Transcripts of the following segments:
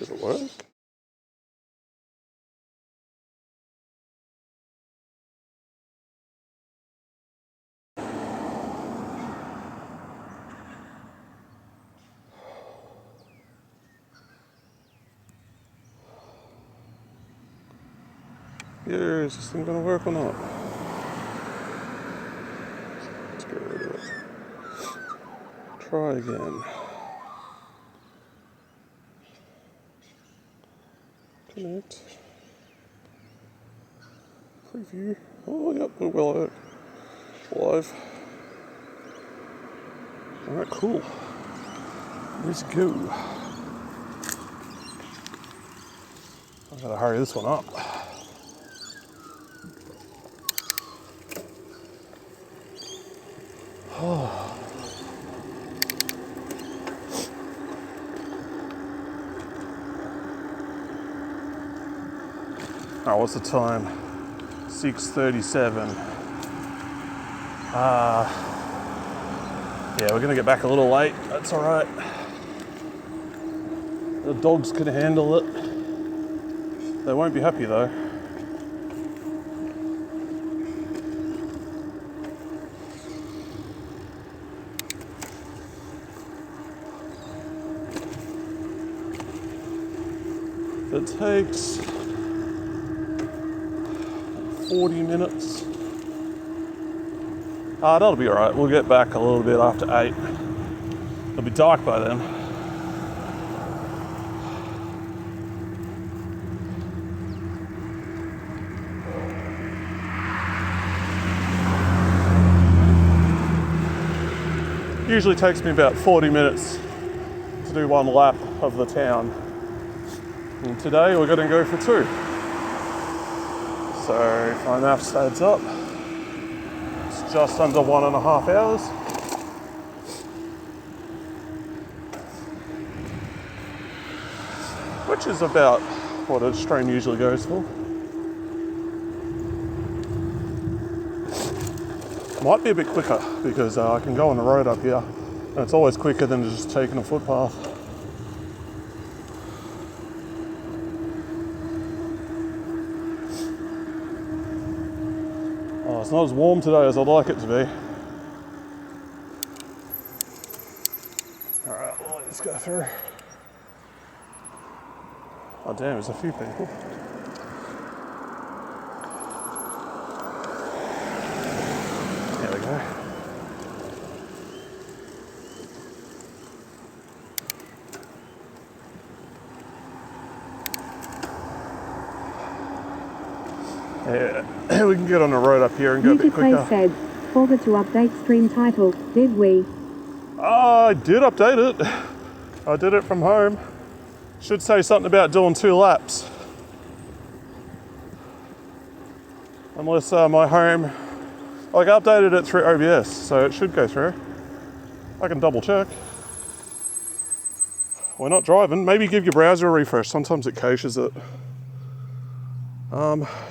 Did it work? Yeah, is this thing gonna work or not? Let's get rid of it. Try again. Connect. Preview. Oh, yep, we're well out. Live. Alright, cool. Let's go. I gotta hurry this one up. Oh, what's the time? 6:37. Yeah, we're gonna get back a little late. That's all right. The dogs can handle it. They won't be happy though. It takes 40 minutes. That'll be alright. We'll get back a little bit after 8. It'll be dark by then. Usually takes me about 40 minutes to do one lap of the town. And today we're going to go for 2. So if my maths adds up, it's just under 1.5 hours. Which is about what a train usually goes for. Might be a bit quicker because I can go on the road up here and it's always quicker than just taking a footpath. Oh, it's not as warm today as I'd like it to be. Alright, well, let's go through. Oh damn, there's a few people. There we go. Yeah, we can get on the road up here and go a bit quicker. Said, forgot to update stream title, did we? I did update it. I did it from home. Should say something about doing 2 laps. Unless my home, like I updated it through OBS, so it should go through. I can double check. We're not driving. Maybe give your browser a refresh. Sometimes it caches it.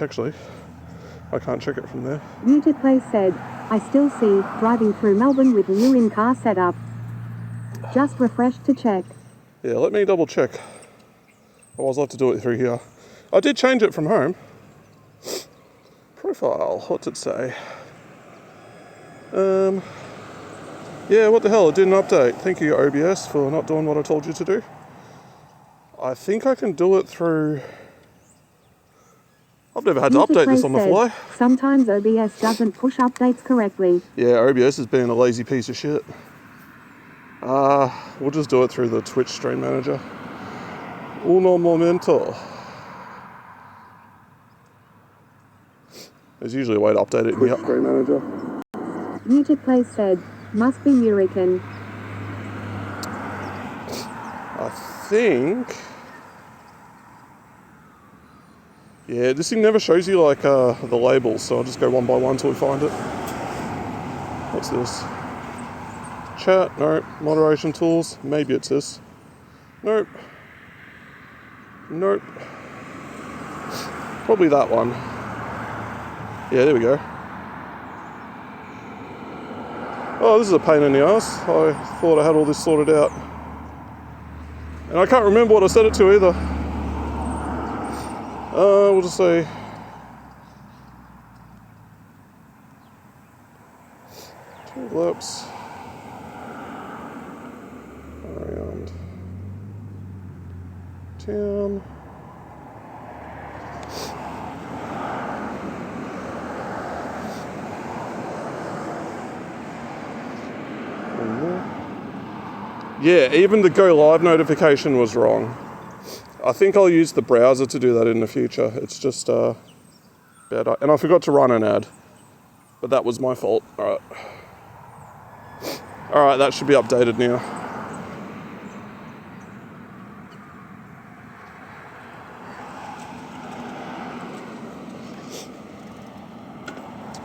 Actually, I can't check it from there. Muted Play said, I still see, driving through Melbourne with new in-car setup. Just refresh to check. Yeah, let me double check. I always like to do it through here. I did change it from home. Profile, what's it say? Yeah, what the hell, it didn't update. Thank you, OBS, for not doing what I told you to do. I think I can do it through... I've never had to update this on the fly. Sometimes OBS doesn't push updates correctly. Yeah, OBS has been a lazy piece of shit. We'll just do it through the Twitch stream manager. Uno momento. There's usually a way to update it in the stream manager. Muted Play said, must be Murican. I think... Yeah, this thing never shows you like the labels, so I'll just go one by one till we find it. What's this? Chat, no. Moderation tools, maybe it's this. Nope. Nope. Probably that one. Yeah, there we go. Oh, this is a pain in the ass. I thought I had all this sorted out. And I can't remember what I set it to either. We'll just say 2 laps around town. Yeah, even the go live notification was wrong. I think I'll use the browser to do that in the future. It's just better. And I forgot to run an ad, but that was my fault. Alright. Alright, that should be updated now.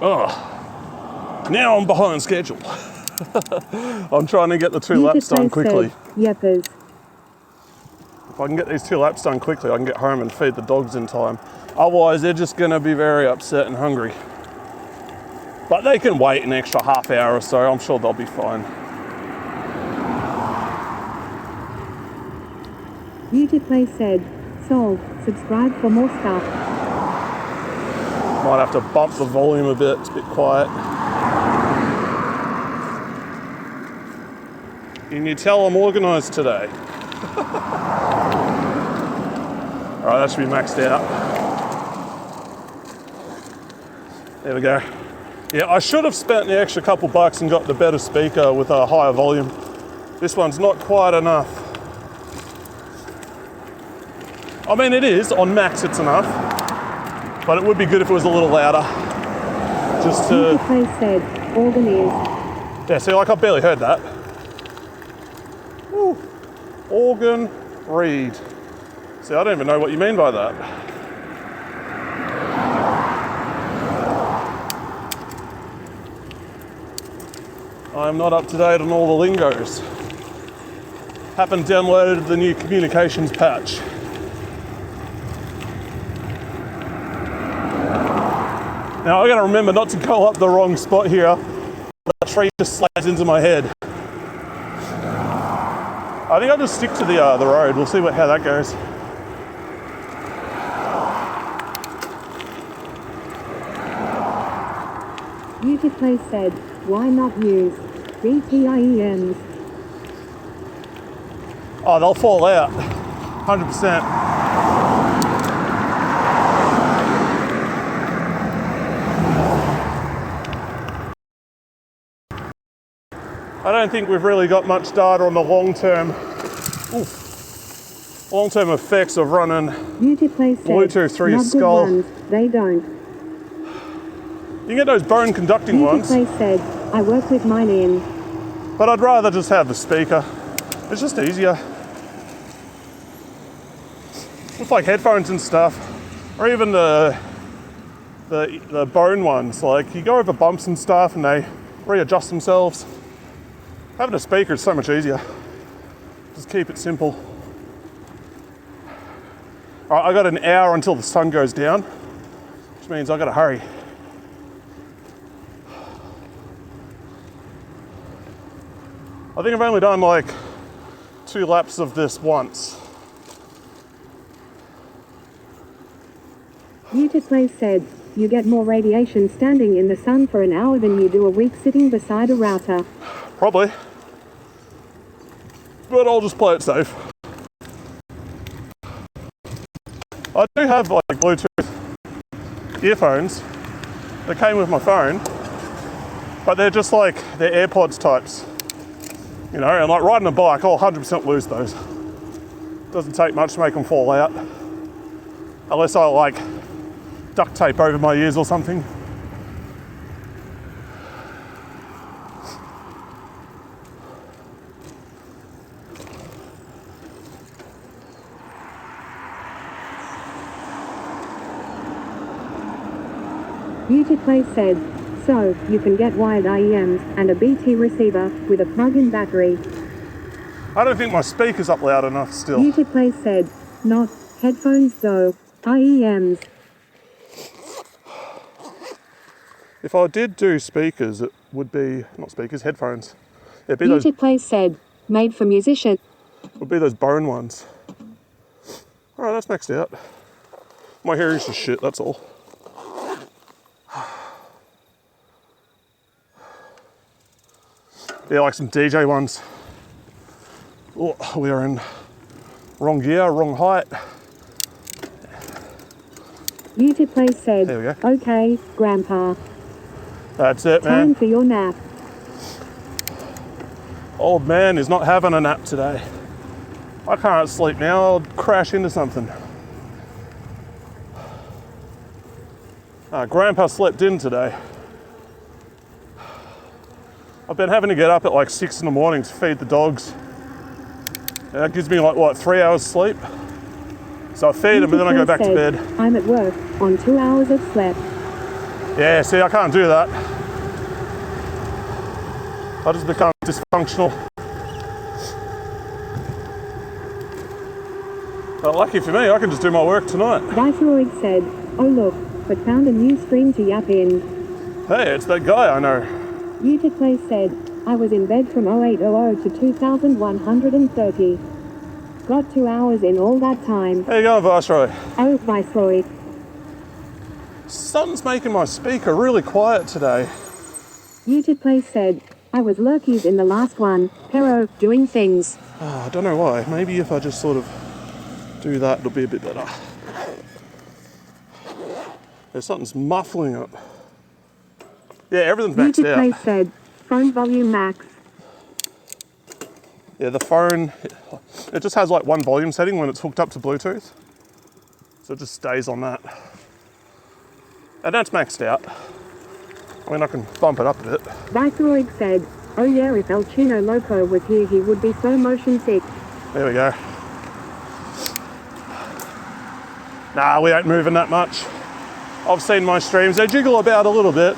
Oh, now I'm behind schedule. I'm trying to get the 2 laps done quickly. Yepers. If I can get these 2 laps done quickly, I can get home and feed the dogs in time. Otherwise, they're just going to be very upset and hungry. But they can wait an extra half hour or so. I'm sure they'll be fine. Beautyplay said, "Solve, subscribe for more stuff." Might have to bump the volume a bit. It's a bit quiet. Can you tell I'm organised today? Alright, that should be maxed out. There we go. Yeah, I should have spent the extra couple bucks and got the better speaker with a higher volume. This one's not quite enough. I mean, it is. On max, it's enough. But it would be good if it was a little louder. Just to... Beautyplay said, "Organ is." Yeah, see, like I barely heard that. Woo. Organ read. See, I don't even know what you mean by that. I'm not up to date on all the lingos. Haven't downloaded the new communications patch. Now I gotta remember not to go up the wrong spot here. The tree just slides into my head. I think I'll just stick to the road. We'll see how that goes. Beautyplay said, "Why not use BPIEMs?" Oh, they'll fall out. 100%. I don't think we've really got much data on the long-term effects of running Beautyplay said, Bluetooth through your "Not good skull. ones, they don't." You can get those bone conducting ones, Beautyplay said, "I work with mine in." but I'd rather just have the speaker. It's just easier. With like headphones and stuff, or even the bone ones. Like you go over bumps and stuff, and they readjust themselves. Having a speaker is so much easier. Just keep it simple. All right, I got an hour until the sun goes down, which means I gotta hurry. I think I've only done like 2 laps of this once. Beautyplay said, "You get more radiation standing in the sun for an hour than you do a week sitting beside a router." Probably. But I'll just play it safe. I do have like Bluetooth earphones that came with my phone, but they're just like, they're AirPods types. You know, and like riding a bike, I'll 100% lose those. Doesn't take much to make them fall out. Unless I like duct tape over my ears or something. Beautyplay said, "So, you can get wired IEMs and a BT receiver with a plug-in battery." I don't think my speaker's up loud enough still. Beautyplay said, "Not headphones though, IEMs." If I did do speakers, it would be, not speakers, headphones. It'd be those, Beautyplay said, "Made for musicians." would be those bone ones. Alright, that's maxed out. My hearing's just shit, that's all. Yeah, like some DJ ones. Oh, we are in wrong gear, wrong height. YouTube Play said, There we go. okay, Grandpa, That's it, time man. for your nap. Old man is not having a nap today. I can't sleep now, I'll crash into something. Grandpa slept in today. I've been having to get up at like 6 in the morning to feed the dogs. And that gives me like, what, 3 hours sleep? So I feed them and then I go back to bed. I'm at work on 2 hours of sleep. Yeah, see, I can't do that. I just become dysfunctional. But lucky for me, I can just do my work tonight. Viceroy said, oh look, but found a new stream to yap in. Hey, it's that guy I know. YouTube Play said, I was in bed from 0800 to 2130. Got 2 hours in all that time. How you going, Viceroy? Oh, Viceroy. Something's making my speaker really quiet today. YouTube Play said, I was lurkies in the last one. Pero, doing things. Oh, I don't know why. Maybe if I just sort of do that, it'll be a bit better. There's something's muffling it. Yeah, everything's maxed YouTube Play out. said, phone volume max. Yeah, the phone, it just has like one volume setting when it's hooked up to Bluetooth. So it just stays on that. And that's maxed out. I mean, I can bump it up a bit. Viceroy said, oh yeah, if El Chino Loco was here, he would be so motion sick. There we go. Nah, we ain't moving that much. I've seen my streams, they jiggle about a little bit.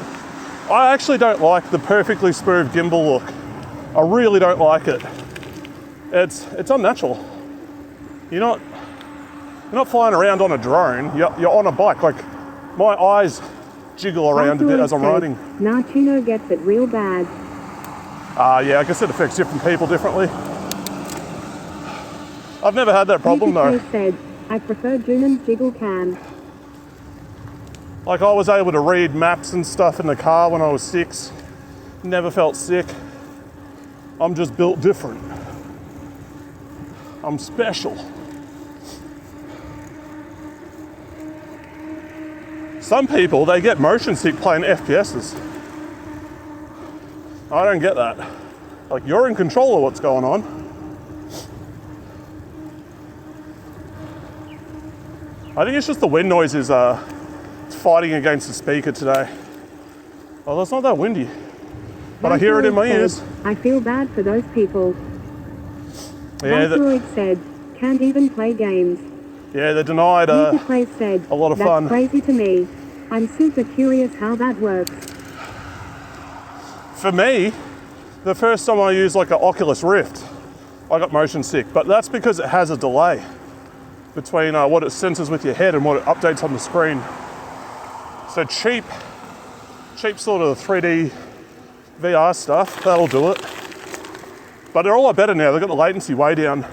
I actually don't like the perfectly smooth gimbal look. I really don't like it. It's unnatural. You're not flying around on a drone, you're on a bike. Like, my eyes jiggle around a bit as I'm riding. Now Chino gets it real bad. Yeah, I guess it affects different people differently. I've never had that problem though. YouTube said, I prefer Junan's jiggle cam. Like, I was able to read maps and stuff in the car when I was 6. Never felt sick. I'm just built different. I'm special. Some people, they get motion sick playing FPSs. I don't get that. Like, you're in control of what's going on. I think it's just the wind noises fighting against the speaker today. Well, it's not that windy, but I hear it in my ears. I feel bad for those people. Yeah, Viceroy said, can't even play games. yeah, they're denied YouTube Play said, a lot of that's fun. crazy to me. I'm super curious how that works. For me, the first time I used like an Oculus Rift, I got motion sick, but that's because it has a delay between what it senses with your head and what it updates on the screen. So cheap sort of 3D VR stuff, that'll do it. But they're all a lot better now, they've got the latency way down.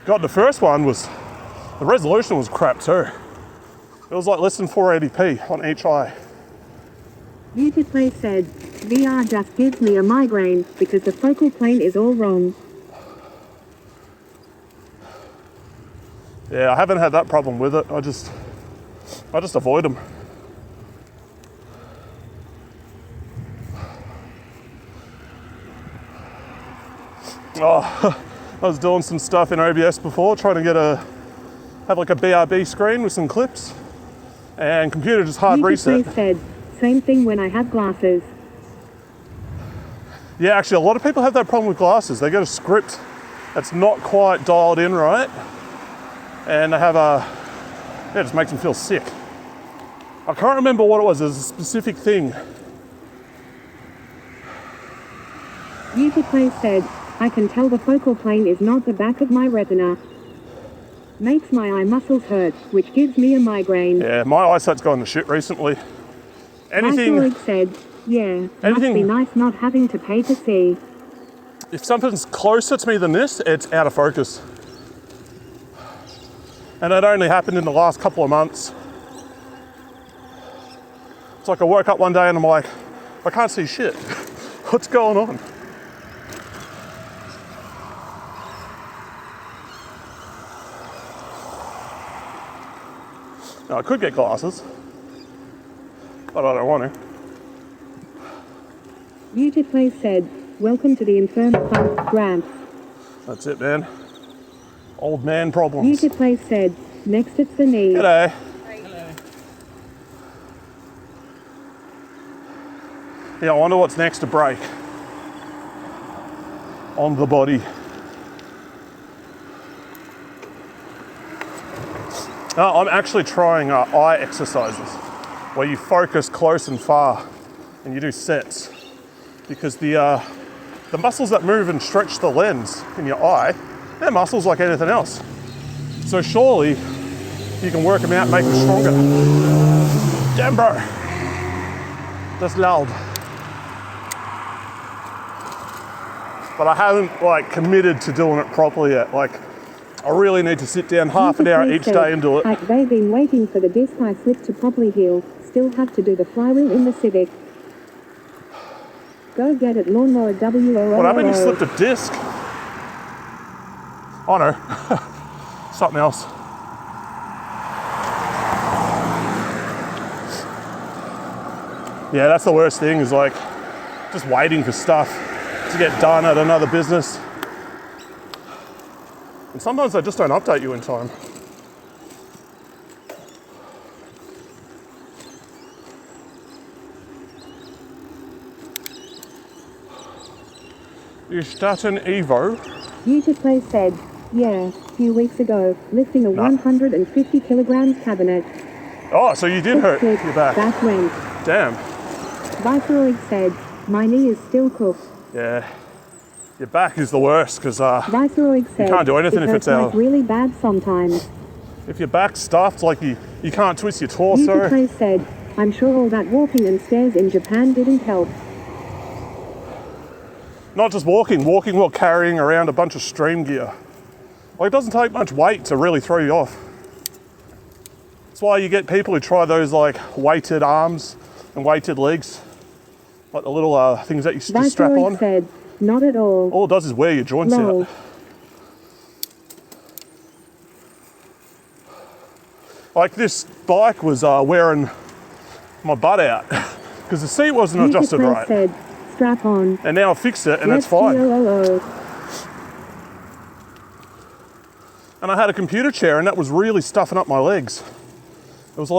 God, the first one the resolution was crap too. It was like less than 480p on each eye. YouTube Play said, VR just gives me a migraine because the focal plane is all wrong. Yeah, I haven't had that problem with it. I just avoid them. Oh, I was doing some stuff in OBS before, trying to have like a BRB screen with some clips, and computer just hard reset. YouTube said, same thing when I have glasses. Yeah, actually, a lot of people have that problem with glasses. They get a script that's not quite dialed in right, and they have it just makes them feel sick. I can't remember what it was. There's a specific thing. YouTube Play said, I can tell the focal plane is not the back of my retina. Makes my eye muscles hurt, which gives me a migraine. Yeah, my eyesight's gone to shit recently. Viceroy said, yeah, must be nice not having to pay to see. if something's closer to me than this, it's out of focus. And it only happened in the last couple of months. It's like I woke up one day and I'm like, I can't see shit. What's going on? Now, I could get glasses, but I don't want to. Muted Play said, welcome to the Infernal Pub, Gramps. That's it, man. Old man problems. Muted Play said, next it's the knee. G'day. Hello. Yeah, I wonder what's next to break on the body. I'm actually trying eye exercises where you focus close and far and you do sets, because the muscles that move and stretch the lens in your eye, they're muscles like anything else. So surely you can work them out and make them stronger. Damn, bro. That's loud. But I haven't committed to doing it properly yet. I really need to sit down half an hour each day and do it. They've been waiting for the disc I flipped to properly heal. Still have to do the flywheel in the Civic. Go get it, Lawnmower WOO. What happened? You slipped a disc? Oh no. Something else. Yeah, that's the worst thing, is just waiting for stuff to get done at another business. And sometimes they just don't update you in time. You start an Evo? Muted Play said, yeah, a few weeks ago, lifting a 150 kilograms cabinet. Oh, so you did hurt Click, your back. That went. Damn. Viceroy said, my knee is still cooked. Yeah. Your back is the worst, because Viceroy said, can't do anything it if it's hurts out. really bad sometimes. if your back's stuffed, you can't twist your torso. Muted Play said, I'm sure all that walking and stairs in Japan didn't help. Not just walking while carrying around a bunch of stream gear. It doesn't take much weight to really throw you off. That's why you get people who try those weighted arms and weighted legs. Like the little things that you just strap Viceroy on. said, not at all. All it does is wear your joints Lol. out. This bike was wearing my butt out because the seat wasn't Muted adjusted Play right. said, strap on. And now I fixed it and Let's it's fine. TOOO. And I had a computer chair and that was really stuffing up my legs. It was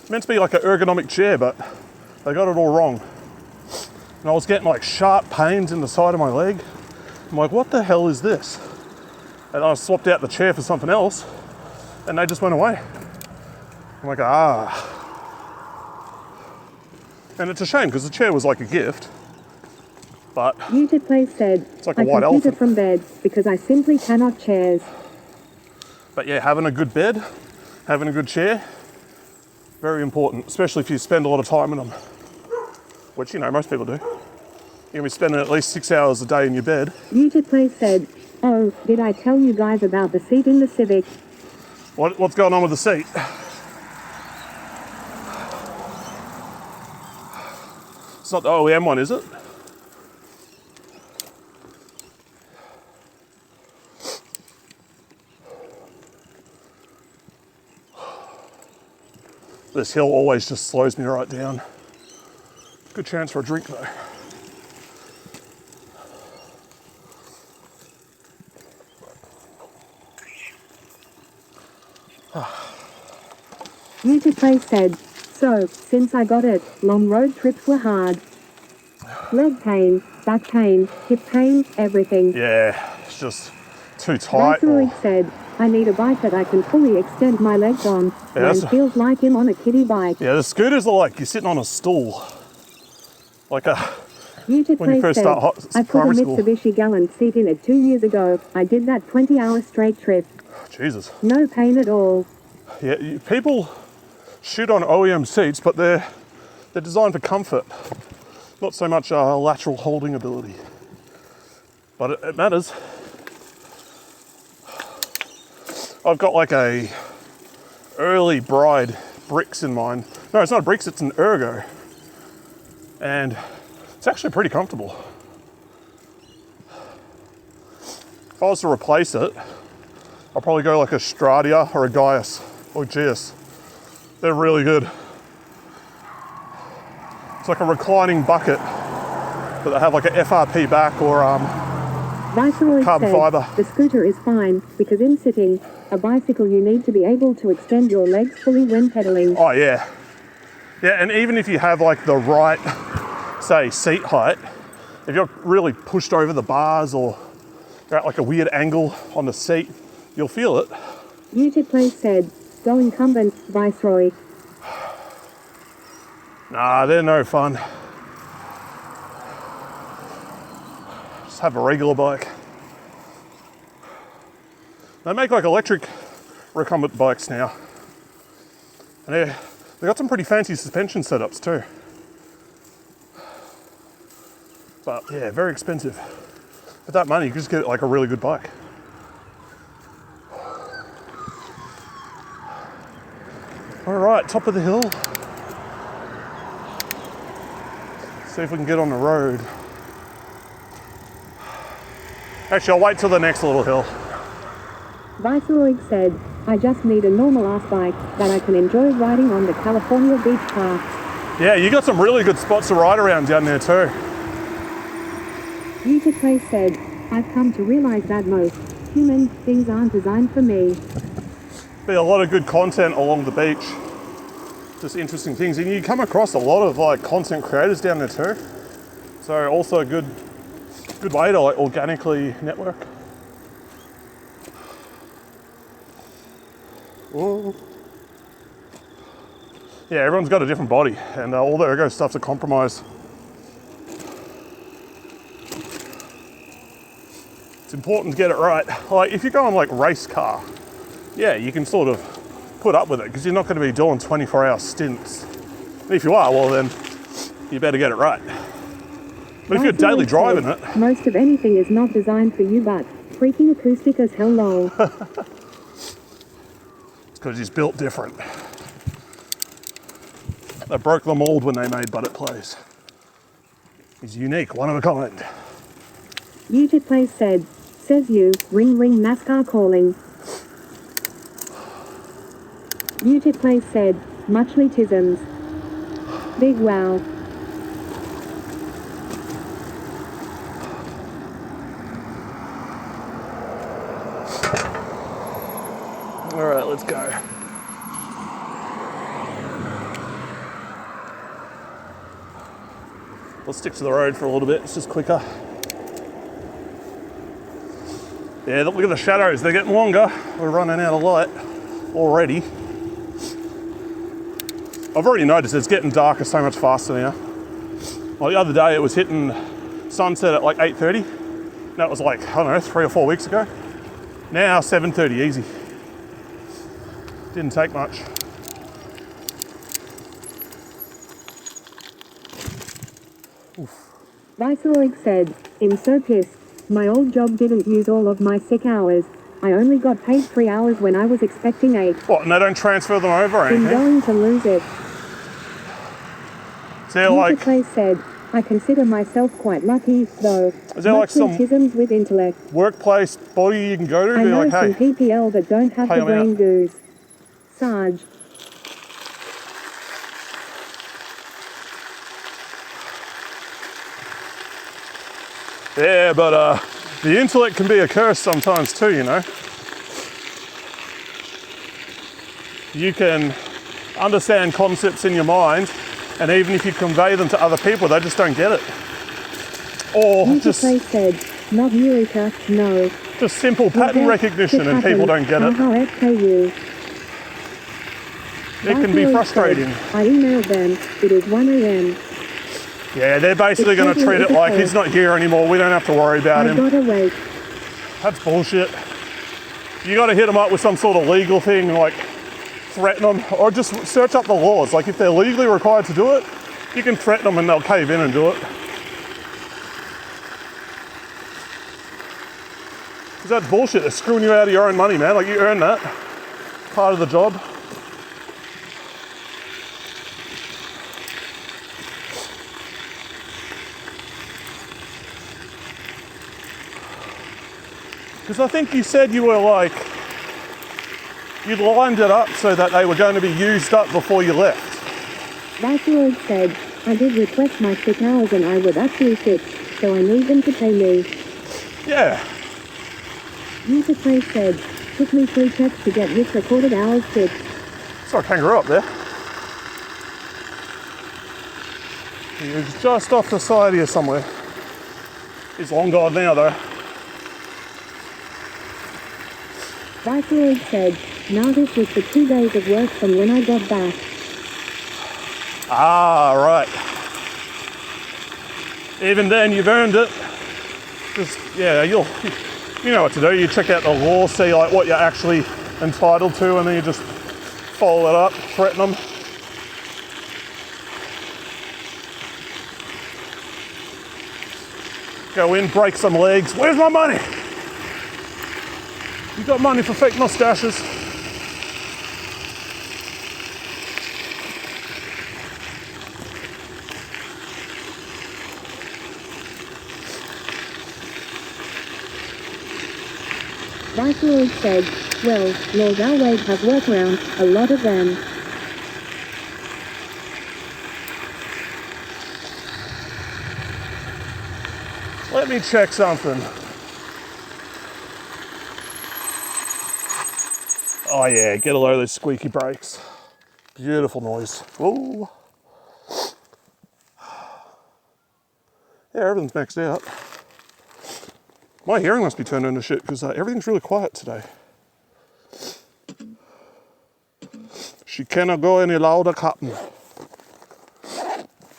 meant to be like an ergonomic chair, but they got it all wrong. And I was getting sharp pains in the side of my leg. I'm like, what the hell is this? And I swapped out the chair for something else and they just went away. I'm like, And it's a shame because the chair was like a gift. But Muted Play said, it's like a I white computed elephant. from bed because I simply cannot chairs. But yeah, having a good bed, having a good chair, very important, especially if you spend a lot of time in them. Which, most people do. You're gonna be spending at least 6 hours a day in your bed. Muted Play said, oh, did I tell you guys about the seat in the Civic? What's going on with the seat? It's not the OEM one, is it? This hill always just slows me right down. Good chance for a drink though. Muted Play said, so, since I got it, long road trips were hard. Leg pain, back pain, hip pain, everything. Yeah, it's just too tight. Viceroy said, I need a bike that I can fully extend my legs on. Yeah, Mine that's a- feels like him on a kiddie bike. Yeah, the scooters are like you're sitting on a stool. Muted When you Play first said, start I put a primary school. Mitsubishi Galant seat in it 2 years ago. I did that 20-hour straight trip. Jesus. No pain at all. Yeah, people shoot on OEM seats, but they're designed for comfort, not so much lateral holding ability. but it matters. I've got like a early bride Brix in mind. No, it's not a Brix, it's an Ergo. And it's actually pretty comfortable. If I was to replace it, I'll probably go like a Stradia or a Gaius or Geus. They're really good. It's like a reclining bucket, but they have like a FRP back or Viceroy carbon said, fibre. the scooter is fine because in sitting, a bicycle you need to be able to extend your legs fully when pedaling. Oh yeah. Yeah, and even if you have like the right, say, seat height, if you're really pushed over the bars or you're at like a weird angle on the seat, you'll feel it. Muted Place said, go incumbent, Viceroy. Nah, they're no fun. Just have a regular bike. They make like electric recumbent bikes now. And they got some pretty fancy suspension setups too. But yeah, very expensive. For that money, you can just get like a really good bike. All right, top of the hill. See if we can get on the road. Actually, I'll wait till the next little hill. Viceroy said, I just need a normal ass bike that I can enjoy riding on the California beach paths. Yeah, you got some really good spots to ride around down there too. Muted Place said, I've come to realize that most human things aren't designed for me. Be a lot of good content along the beach. Just interesting things. And you come across a lot of like content creators down there too. So also a good way to like organically network. Whoa. Yeah, everyone's got a different body and all the ergo stuff's a compromise. It's important to get it right. Like if you're going like race car, yeah, you can sort of put up with it because you're not going to be doing 24-hour stints. And if you are, well then, you better get it right. But if you're daily driving it... Most of anything is not designed for you, but freaking acoustic as hell lol. It's because he's built different. They broke the mold when they made But It Plays. He's unique, one of a kind. Muted Place said, says you, ring ring NASCAR calling. Muted Place said, muchly tisms. Big wow. All right, let's go. We'll stick to the road for a little bit, it's just quicker. Yeah, look at the shadows, they're getting longer. We're running out of light already. I've already noticed it's getting darker so much faster now. Well, the other day it was hitting sunset at like 8:30. That was like, I don't know, 3 or 4 weeks ago. Now 7:30, easy. Didn't take much. Viceroy said, I'm so pissed. My old job didn't use all of my sick hours. I only got paid 3 hours when I was expecting 8. What, and they don't transfer them over or I'm anything? going to lose it. Is there like... Place said, I consider myself quite lucky, though. Is there like some tisms with intellect. workplace body you can go to and I be know like, some hey, PPL that don't have pay the 'em brain out. goose. Sarge. yeah, but the intellect can be a curse sometimes too, you know. You can understand concepts in your mind, and even if you convey them to other people, they just don't get it. Or just said, not Eureka, no. just simple pattern recognition and people don't get it. FKU. It can be frustrating. I emailed them. It is 1 a.m. Yeah, they're basically going to treat it like he's not here anymore. We don't have to worry about I him. gotta wait. That's bullshit. You got to hit them up with some sort of legal thing, like threaten them, or just search up the laws. Like if they're legally required to do it, you can threaten them and they'll cave in and do it. That's bullshit. They're screwing you out of your own money, man. Like, you earn that. Part of the job. Because I think you said you were like, you'd lined it up so that they were going to be used up before you left. Viceroy said, I did request my sick hours and I was actually sick, so I need them to pay me. Yeah. User Play said, took me 3 checks to get this recorded hours fixed. Saw a kangaroo up there. He was just off the side here somewhere. He's long gone now though. Viceroy said, now this was for 2 days of work from when I got back. Ah, right. Even then, you've earned it. Just, yeah, you know what to do. You check out the law, see like what you're actually entitled to, and then you just follow it up, threaten them. Go in, break some legs. Where's my money? You got money for fake mustaches? Viceroy said, well, Lord Always has workarounds, a lot of them. Let me check something. Oh yeah, get a load of those squeaky brakes. Beautiful noise. Whoa. Yeah, everything's maxed out. My hearing must be turned into shit because everything's really quiet today. She cannot go any louder, Captain.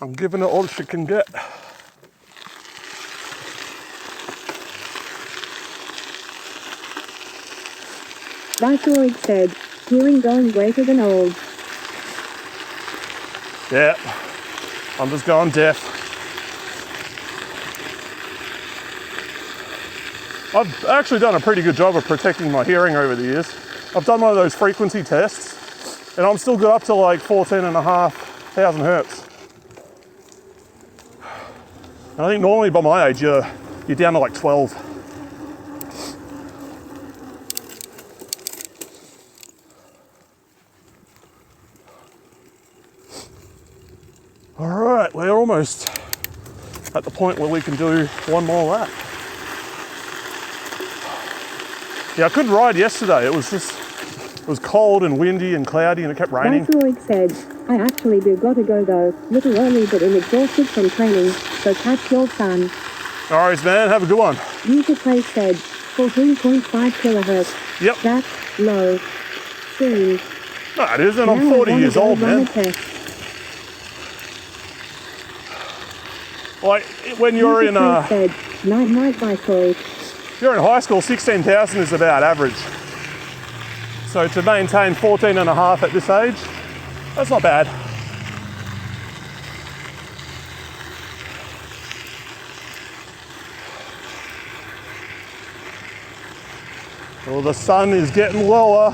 I'm giving it all she can get. Viceroy said, hearing going greater than old. Yeah, I'm just going deaf. I've actually done a pretty good job of protecting my hearing over the years. I've done one of those frequency tests, and I'm still good up to like 14,500 hertz. And I think normally by my age, you're down to like 12. All right, we're almost at the point where we can do one more lap. Yeah, I couldn't ride yesterday. It was cold and windy and cloudy and it kept raining. Viceroy said, I actually do gotta go though, little early but I'm exhausted from training, so catch your fun. All right, man, have a good one. User Play said, 14.5 kilohertz. Yep. That's low. Soon. No, it isn't. Now I'm 40 years old, man. Like, when you're in said, night night Viceroy. you're in high school, 16,000 is about average. So to maintain 14 and a half at this age, that's not bad. Well, the sun is getting lower.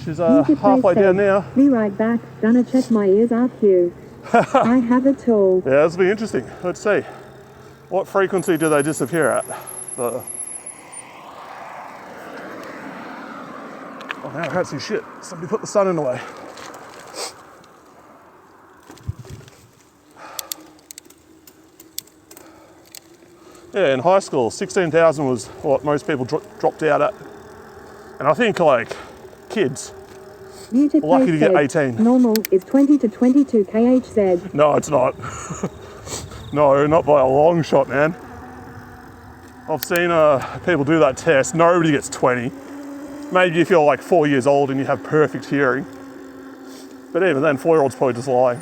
She's halfway down now. Be right back. Gonna check my ears after you. I have a tool. Yeah, this will be interesting. Let's see. What frequency do they disappear at? Oh, now I can't see shit. Somebody put the sun in the way. Yeah, in high school, 16,000 was what most people dropped out at. And I think, like, kids, lucky to get 18. Normal is 20 to 22 kHz. No, it's not. No, not by a long shot, man. I've seen people do that test. Nobody gets 20. Maybe if you're like 4 years old and you have perfect hearing. But even then, 4-year-olds probably just lying.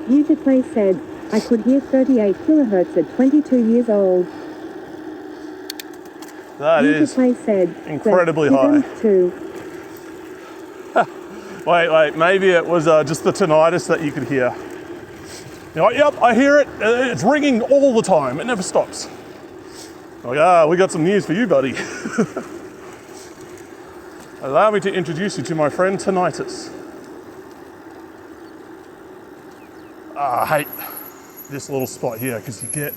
User Play said, I could hear 38 kilohertz at 22 years old. That User is Play said, incredibly "Season high. 2. Wait, maybe it was just the tinnitus that you could hear. You're like, yep, I hear it. It's ringing all the time. It never stops. Like, we got some news for you, buddy. Allow me to introduce you to my friend Tinnitus. I hate this little spot here because you get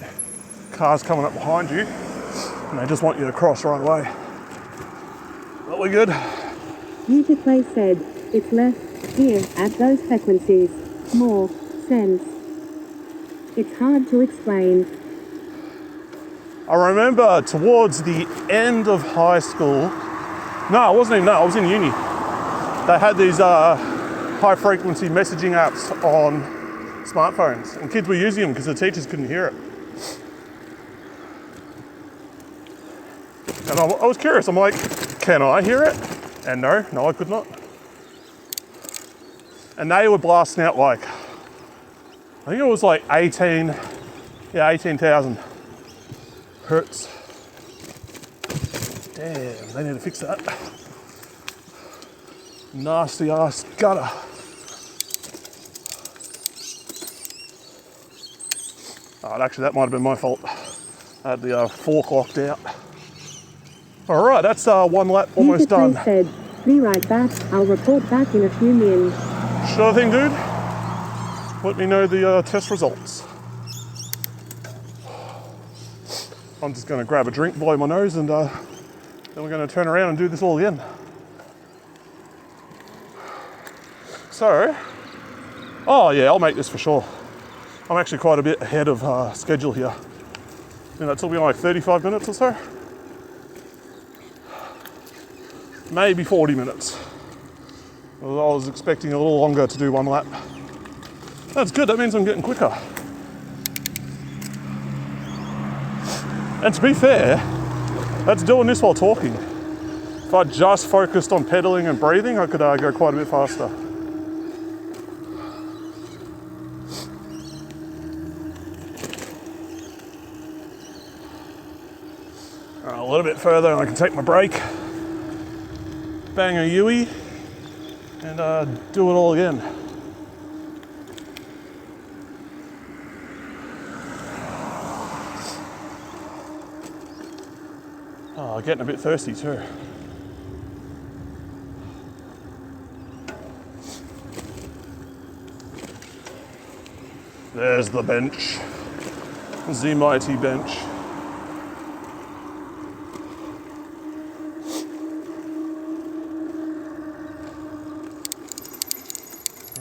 cars coming up behind you and they just want you to cross right away. But we're good. User Play said, "It's less here at those frequencies. More sense. It's hard to explain." I remember towards the end of high school, no, it wasn't even that, I was in uni. They had these high frequency messaging apps on smartphones and kids were using them because the teachers couldn't hear it. And I was curious, I'm like, can I hear it? And no, I could not. And they were blasting out like, I think it was like 18,000 hertz. Damn, they need to fix that. Nasty ass gutter. Oh, actually, that might have been my fault. I had the fork locked out. All right, that's one lap almost User Play done. said, "Be right back. I'll report back in a few min." Sure thing, dude. Let me know the test results. I'm just going to grab a drink, blow my nose, and then we're going to turn around and do this all again. So, oh yeah, I'll make this for sure. I'm actually quite a bit ahead of schedule here. And that took me like 35 minutes or so. Maybe 40 minutes. I was expecting a little longer to do one lap. That's good, that means I'm getting quicker. And to be fair, that's doing this while talking. If I just focused on pedaling and breathing, I could go quite a bit faster. A little bit further and I can take my break, bang a Yui, and do it all again. Oh, getting a bit thirsty too. There's the bench. The mighty bench.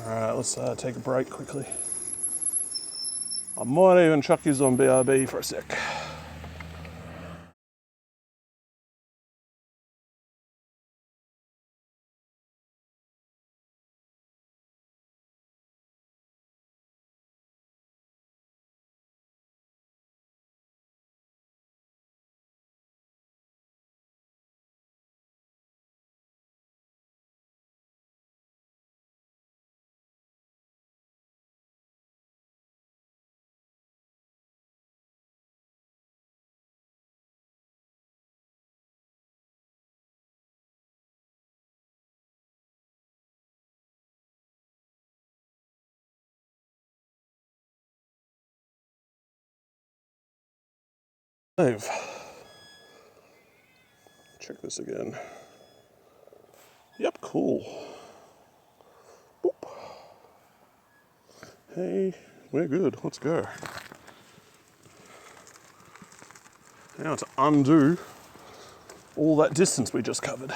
Alright, let's take a break quickly. I might even chuck you on BRB for a sec. Save. Check this again. Yep, cool. Boop. Hey, we're good. Let's go. Now to undo all that distance we just covered.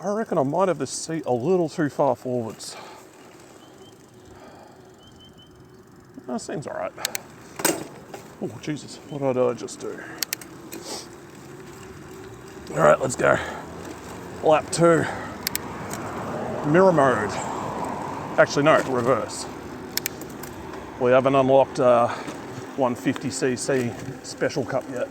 I reckon I might have this seat a little too far forwards. That seems all right. Oh, Jesus, what did I just do? All right, let's go. Lap 2. Mirror mode. Actually, no, reverse. We haven't unlocked 150cc Special Cup yet.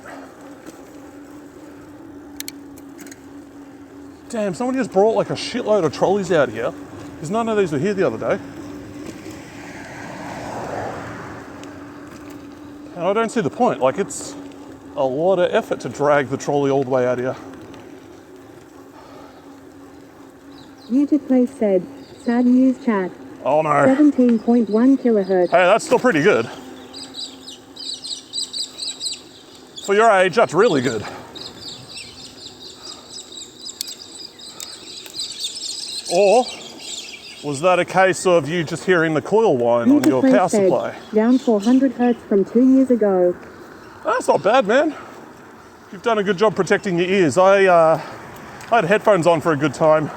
Damn, somebody just brought like a shitload of trolleys out here, because none of these were here the other day. And I don't see the point. Like, it's a lot of effort to drag the trolley all the way out here. Music Play said, sad news chat. Oh no. 17.1 kilohertz. Hey, that's still pretty good. For your age, that's really good. Or was that a case of you just hearing the coil whine on your power supply? Down 400 hertz from 2 years ago. That's not bad, man. You've done a good job protecting your ears. I had headphones on for a good time.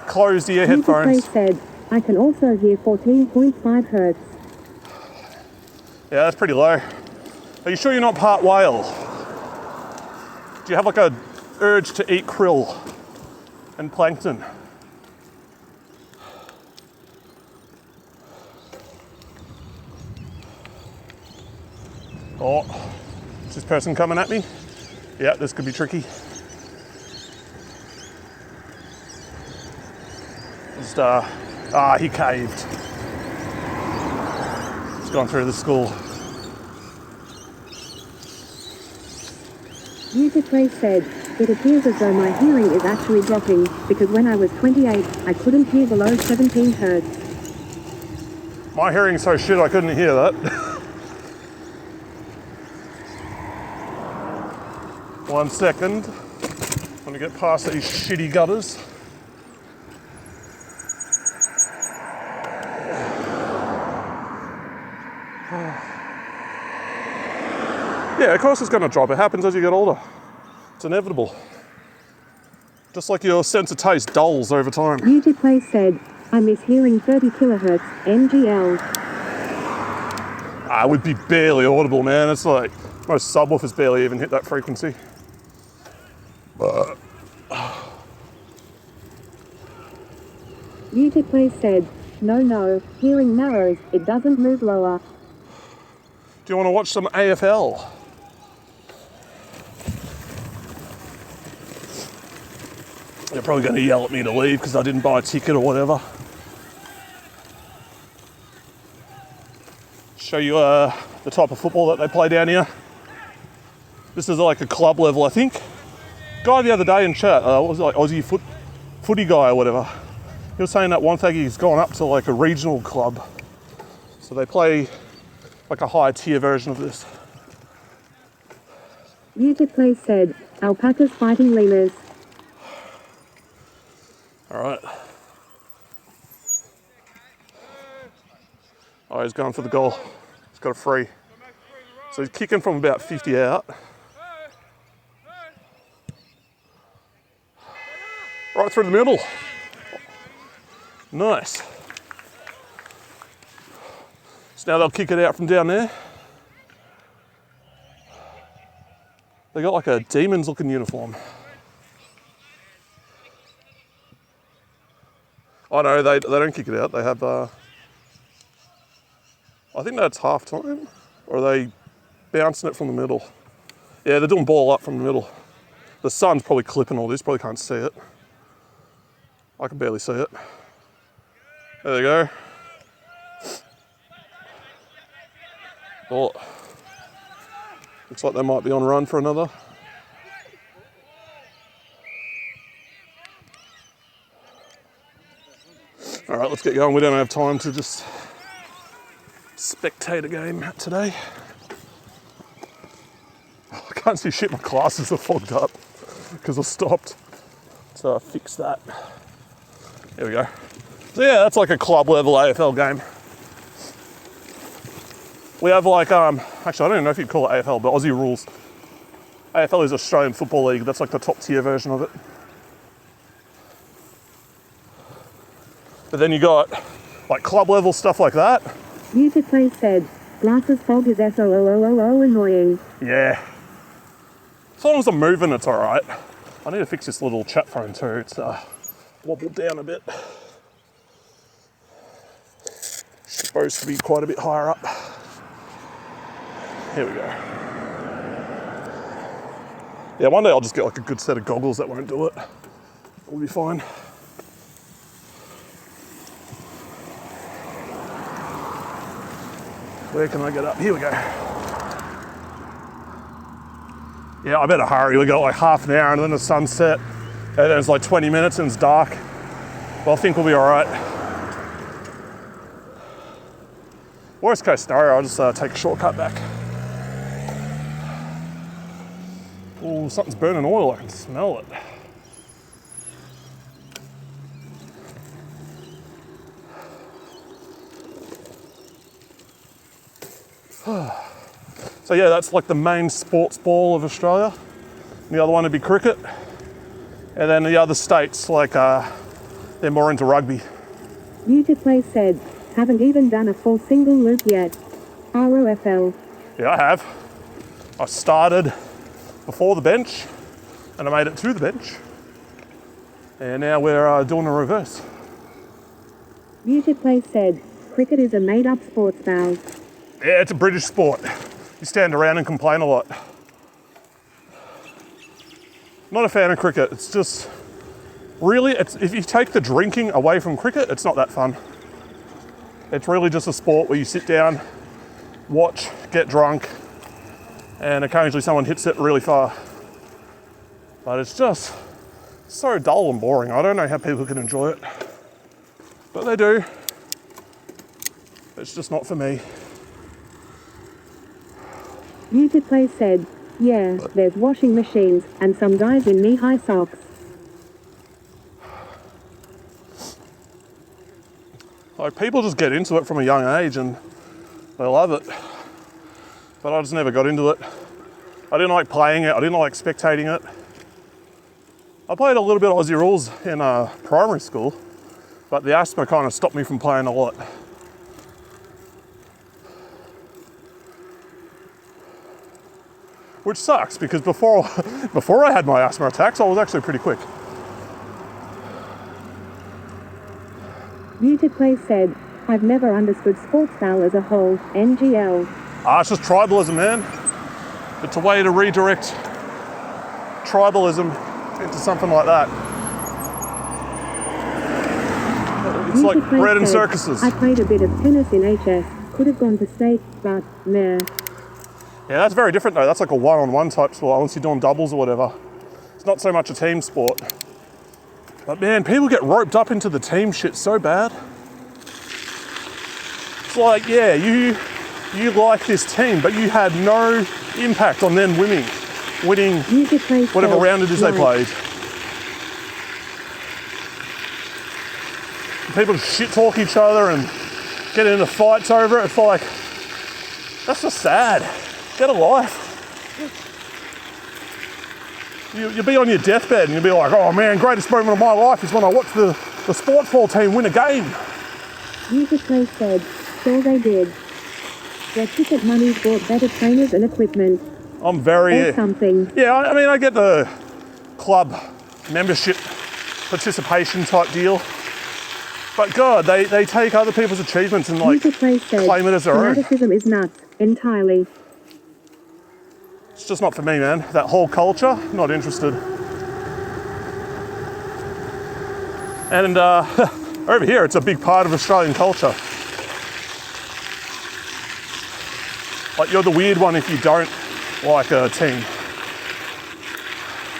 Closed ear headphones. Said, I can also hear 14.5 hertz. Yeah, that's pretty low. Are you sure you're not part whale? Do you have like a urge to eat krill and plankton? Oh, is this person coming at me? Yeah, this could be tricky. Just, he caved. He's gone through the school. Music Play said, it appears as though my hearing is actually dropping, because when I was 28, I couldn't hear below 17 hertz. My hearing's so shit I couldn't hear that. One second. I'm gonna get past these shitty gutters. Yeah, of course it's gonna drop. It happens as you get older. It's inevitable. Just like your sense of taste dulls over time. Music Play said, I miss hearing 30 kilohertz, NGL. It would be barely audible, man. It's like most subwoofers barely even hit that frequency. But Music Play said, no, hearing narrows, it doesn't move lower. do you want to watch some AFL? They're probably going to yell at me to leave because I didn't buy a ticket or whatever. Show you the type of football that they play down here. This is like a club level, I think. Guy the other day in chat, what was it, like Aussie footy guy or whatever. He was saying that Wonthaggi's gone up to like a regional club. So they play like a higher tier version of this. Music Play said, alpacas fighting lemurs. All right. Oh, he's going for the goal. He's got a free. So he's kicking from about 50 out. Right through the middle. Nice. So now they'll kick it out from down there. They got like a demon's looking uniform. Oh no, they don't kick it out. They have, I think that's half time. Or are they bouncing it from the middle? Yeah, they're doing ball up from the middle. The sun's probably clipping all this, probably can't see it. I can barely see it. There they go. Oh, looks like they might be on run for another. All right, let's get going. We don't have time to just spectate a game today. Oh, I can't see shit, my glasses are fogged up because I stopped. So I fixed that. There we go. So yeah, that's like a club level AFL game. We have like, actually I don't even know if you'd call it AFL, but Aussie rules. AFL is Australian Football League. That's like the top tier version of it. But then you got like club level stuff like that. Music Play said, glasses fog is so annoying. Yeah. As long as I'm moving, it's all right. I need to fix this little chat phone too. It's wobbled down a bit. Supposed to be quite a bit higher up. Here we go. Yeah, one day I'll just get like a good set of goggles that won't do it. We'll be fine. Where can I get up? Here we go. Yeah, I better hurry. We got like half an hour and then the sunset, and then it's like 20 minutes and it's dark. But I think we'll be all right. Worst case scenario, I'll just take a shortcut back. Oh, something's burning oil. I can smell it. So yeah, that's like the main sports ball of Australia. The other one would be cricket. And then the other states, like, they're more into rugby. Beautifully said. Haven't even done a full single loop yet. ROFL. Yeah, I have. I started before the bench, and I made it to the bench. And now we're doing a reverse. Beautifully said. Cricket is a made-up sports, Val. Yeah, it's a British sport. You stand around and complain a lot. Not a fan of cricket. It's just, really, if you take the drinking away from cricket, it's not that fun. It's really just a sport where you sit down, watch, get drunk, and occasionally someone hits it really far. But it's just so dull and boring. I don't know how people can enjoy it, but they do. It's just not for me. Beautifully said. Yeah, there's washing machines and some guys in knee-high socks. Like, people just get into it from a young age and they love it. But I just never got into it. I didn't like playing it. I didn't like spectating it. I played a little bit of Aussie rules in primary school, but the asthma kind of stopped me from playing a lot. Which sucks, because before I had my asthma attacks, I was actually pretty quick. Beautifully said. I've never understood sports, Val, as a whole. NGL. It's just tribalism, man. It's a way to redirect tribalism into something like that. It's like Beautifully bread and said. circuses. I played a bit of tennis in HS. Could have gone to state, but meh. Yeah, that's very different though. That's like a one-on-one type sport, unless you're doing doubles or whatever. It's not so much a team sport. But man, people get roped up into the team shit so bad. It's like, yeah, you like this team, but you had no impact on them winning Beautifully whatever said. round it is they Right. played. People shit talk each other and get into fights over it. It's like, that's just sad. Get a life. You'll be on your deathbed and you'll be like, oh man, greatest moment of my life is when I watched the sports ball team win a game. Beautifully said. Sure they did. Their ticket money bought better trainers and equipment. I'm very... Or something. Yeah, I mean, I get the club membership participation type deal. But God, they take other people's achievements and like Beautifully said. claim it as their own. Fanaticism is nuts. Entirely. It's just not for me, man. That whole culture, not interested. And over here, it's a big part of Australian culture. Like, you're the weird one if you don't like a team.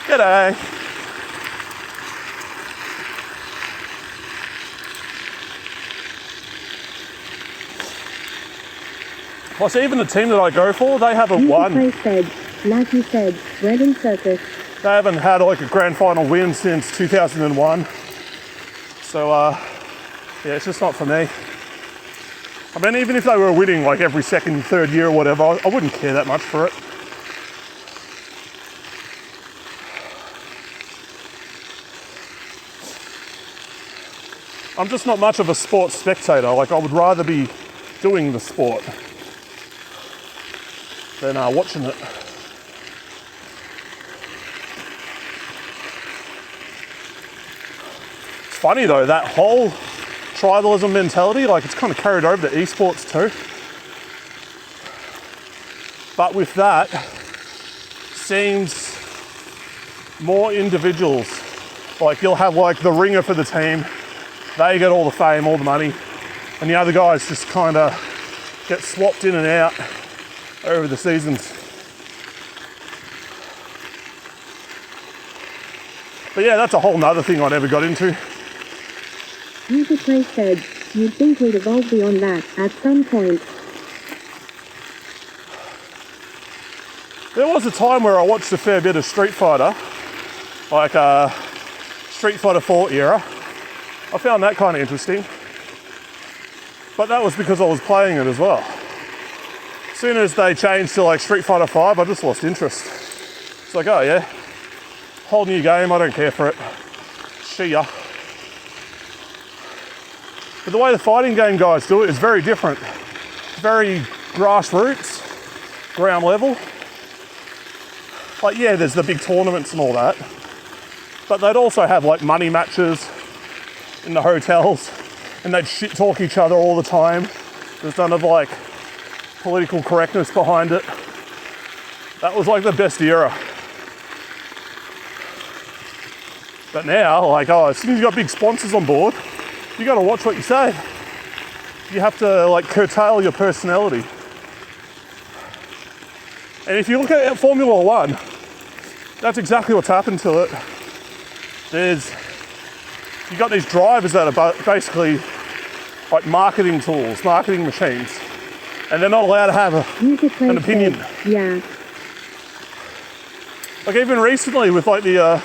G'day. Well, so even the team that I go for, they haven't won. Beautifully said. Like you said, bread and circus. They haven't had like a grand final win since 2001. So, yeah, it's just not for me. I mean, even if they were winning like every second, third year or whatever, I wouldn't care that much for it. I'm just not much of a sports spectator. Like, I would rather be doing the sport than watching it. It's funny though, that whole tribalism mentality, like it's kind of carried over to esports too. But with that, seems more individuals. Like you'll have like the ringer for the team, they get all the fame, all the money, and the other guys just kind of get swapped in and out over the seasons. But yeah, that's a whole nother thing I never got into. User Play said, you'd think we'd evolve beyond that at some point. There was a time where I watched a fair bit of Street Fighter, like Street Fighter 4 era. I found that kind of interesting. But that was because I was playing it as well. As soon as they changed to like Street Fighter 5, I just lost interest. It's like, oh yeah, whole new game, I don't care for it. See ya. But the way the fighting game guys do it is very different. It's very grassroots, ground level. Like yeah, there's the big tournaments and all that. But they'd also have like money matches in the hotels and they'd shit talk each other all the time. There's none of like political correctness behind it. That was like the best era. But now, like, oh, as soon as you've got big sponsors on board, you gotta watch what you say. You have to like curtail your personality. And if you look at Formula One, that's exactly what's happened to it. You've got these drivers that are basically like marketing tools, marketing machines, and they're not allowed to have an opinion. Yeah. Like even recently with like the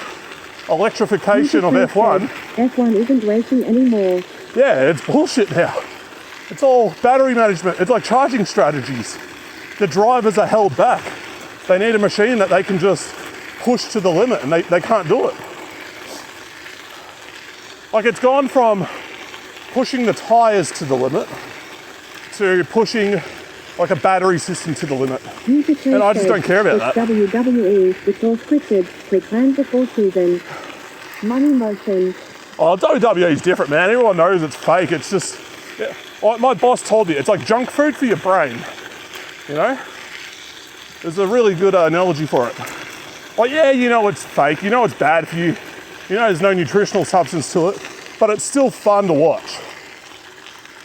electrification of F1. F1 isn't racing anymore. Yeah, it's bullshit now. It's all battery management. It's like charging strategies. The drivers are held back. They need a machine that they can just push to the limit and they can't do it. Like it's gone from pushing the tyres to the limit to pushing like a battery system to the limit. And I just don't care about that. WWE, it's all scripted, pre-planned before season. Money motion. Oh, WWE is different, man. Everyone knows it's fake. It's just, yeah. Like my boss told me, it's like junk food for your brain. You know? There's a really good analogy for it. Like, yeah, you know it's fake. You know it's bad for you. You know there's no nutritional substance to it. But it's still fun to watch.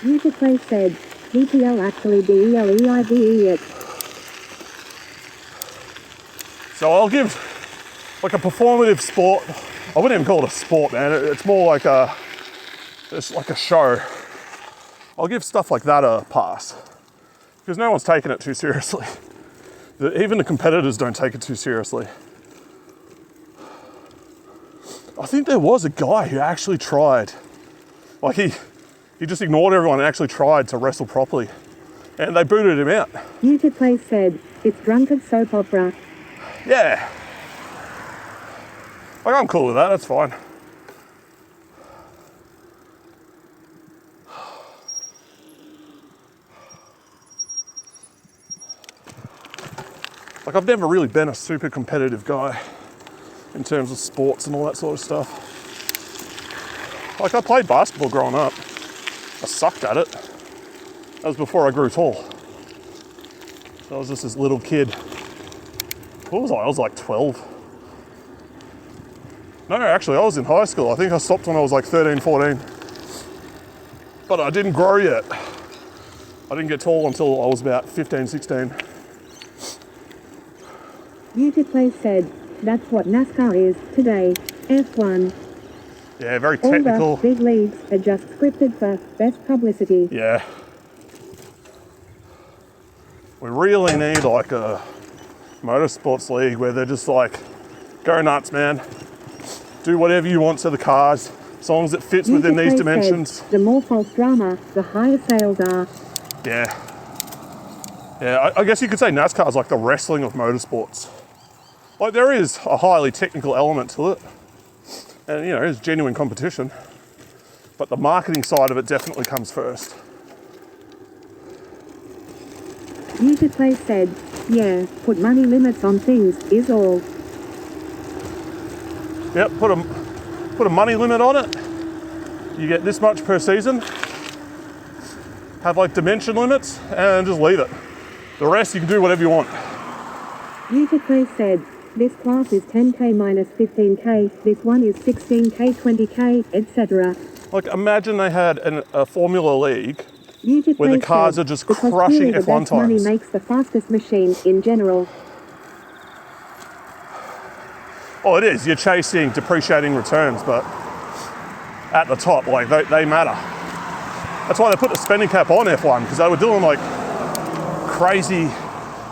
User Play said, PPL actually BELEIVE it. So I'll give like a performative sport. I wouldn't even call it a sport, man. It's more like it's like a show. I'll give stuff like that a pass because no one's taking it too seriously. Even the competitors don't take it too seriously. I think there was a guy who actually tried. Like he just ignored everyone and actually tried to wrestle properly. And they booted him out. User Play said, it's drunkard soap opera. Yeah. Like I'm cool with that, that's fine. Like I've never really been a super competitive guy in terms of sports and all that sort of stuff. Like I played basketball growing up. I sucked at it. That was before I grew tall. So I was just this little kid. What was I? I was like 12. No, actually, I was in high school. I think I stopped when I was like 13, 14. But I didn't grow yet. I didn't get tall until I was about 15, 16. User Play said, that's what NASCAR is today. F1. Yeah, very technical. All the big leagues are just scripted for best publicity. Yeah. We really need like a motorsports league where they're just like, go nuts, man. Do whatever you want to the cars, as long as it fits within these dimensions. Said, the more false drama, the higher sales are. Yeah. Yeah, I guess you could say NASCAR is like the wrestling of motorsports. Like there is a highly technical element to it. And you know, it's genuine competition. But the marketing side of it definitely comes first. User Play said, yeah, put money limits on things, is all. Yep, put a money limit on it. You get this much per season. Have like dimension limits and just leave it. The rest you can do whatever you want. User Play said, this class is 10k minus 15k, this one is 16k, 20k, etc. Like imagine they had a Formula League User where the Play cars said, are just because crushing the F1 best money times. makes the fastest machine in general. Oh, it is. You're chasing depreciating returns, but at the top, like they matter. That's why they put the spending cap on F1, because they were doing like crazy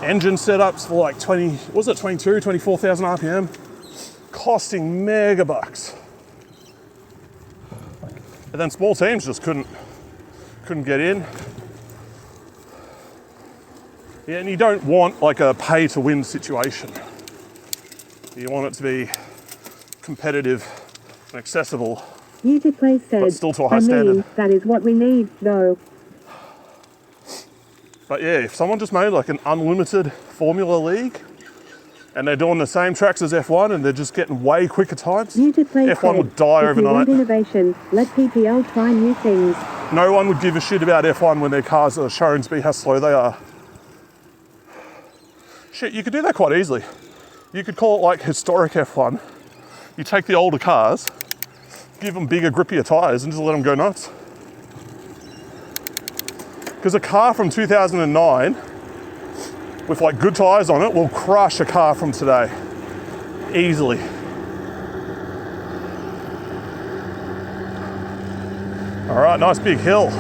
engine setups for like 24,000 RPM, costing mega bucks. And then small teams just couldn't get in. Yeah, and you don't want like a pay to win situation. You want it to be competitive and accessible, Userplay said, but still to a high standard. That is what we need, though. But yeah, if someone just made like an unlimited Formula League and they're doing the same tracks as F1 and they're just getting way quicker times, Userplay F1 would die if overnight. You want innovation, let PPL try new things. No one would give a shit about F1 when their cars are showing to be how slow they are. Shit, you could do that quite easily. You could call it like historic F1. You take the older cars, give them bigger, grippier tyres and just let them go nuts. Because a car from 2009 with like good tyres on it will crush a car from today easily. All right, nice big hill.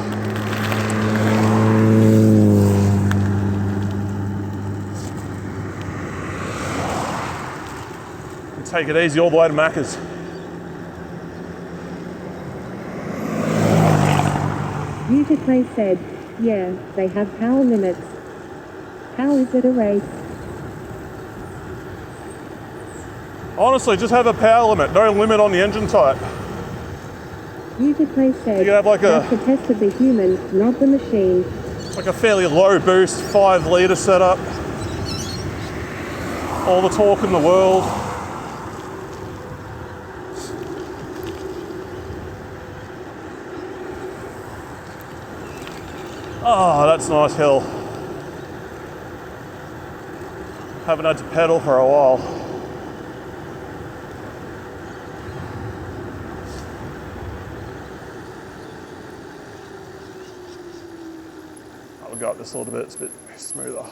Take it easy all the way to Macca's. Userplay said, yeah, they have power limits. How is it a race? Honestly, just have a power limit, no limit on the engine type. Userplay said, You could have like that's the test of the human, not the machine. like a fairly low boost, 5 litre setup. All the torque in the world. Oh, that's a nice hill. Haven't had to pedal for a while. I'll go up this a little bit, it's a bit smoother.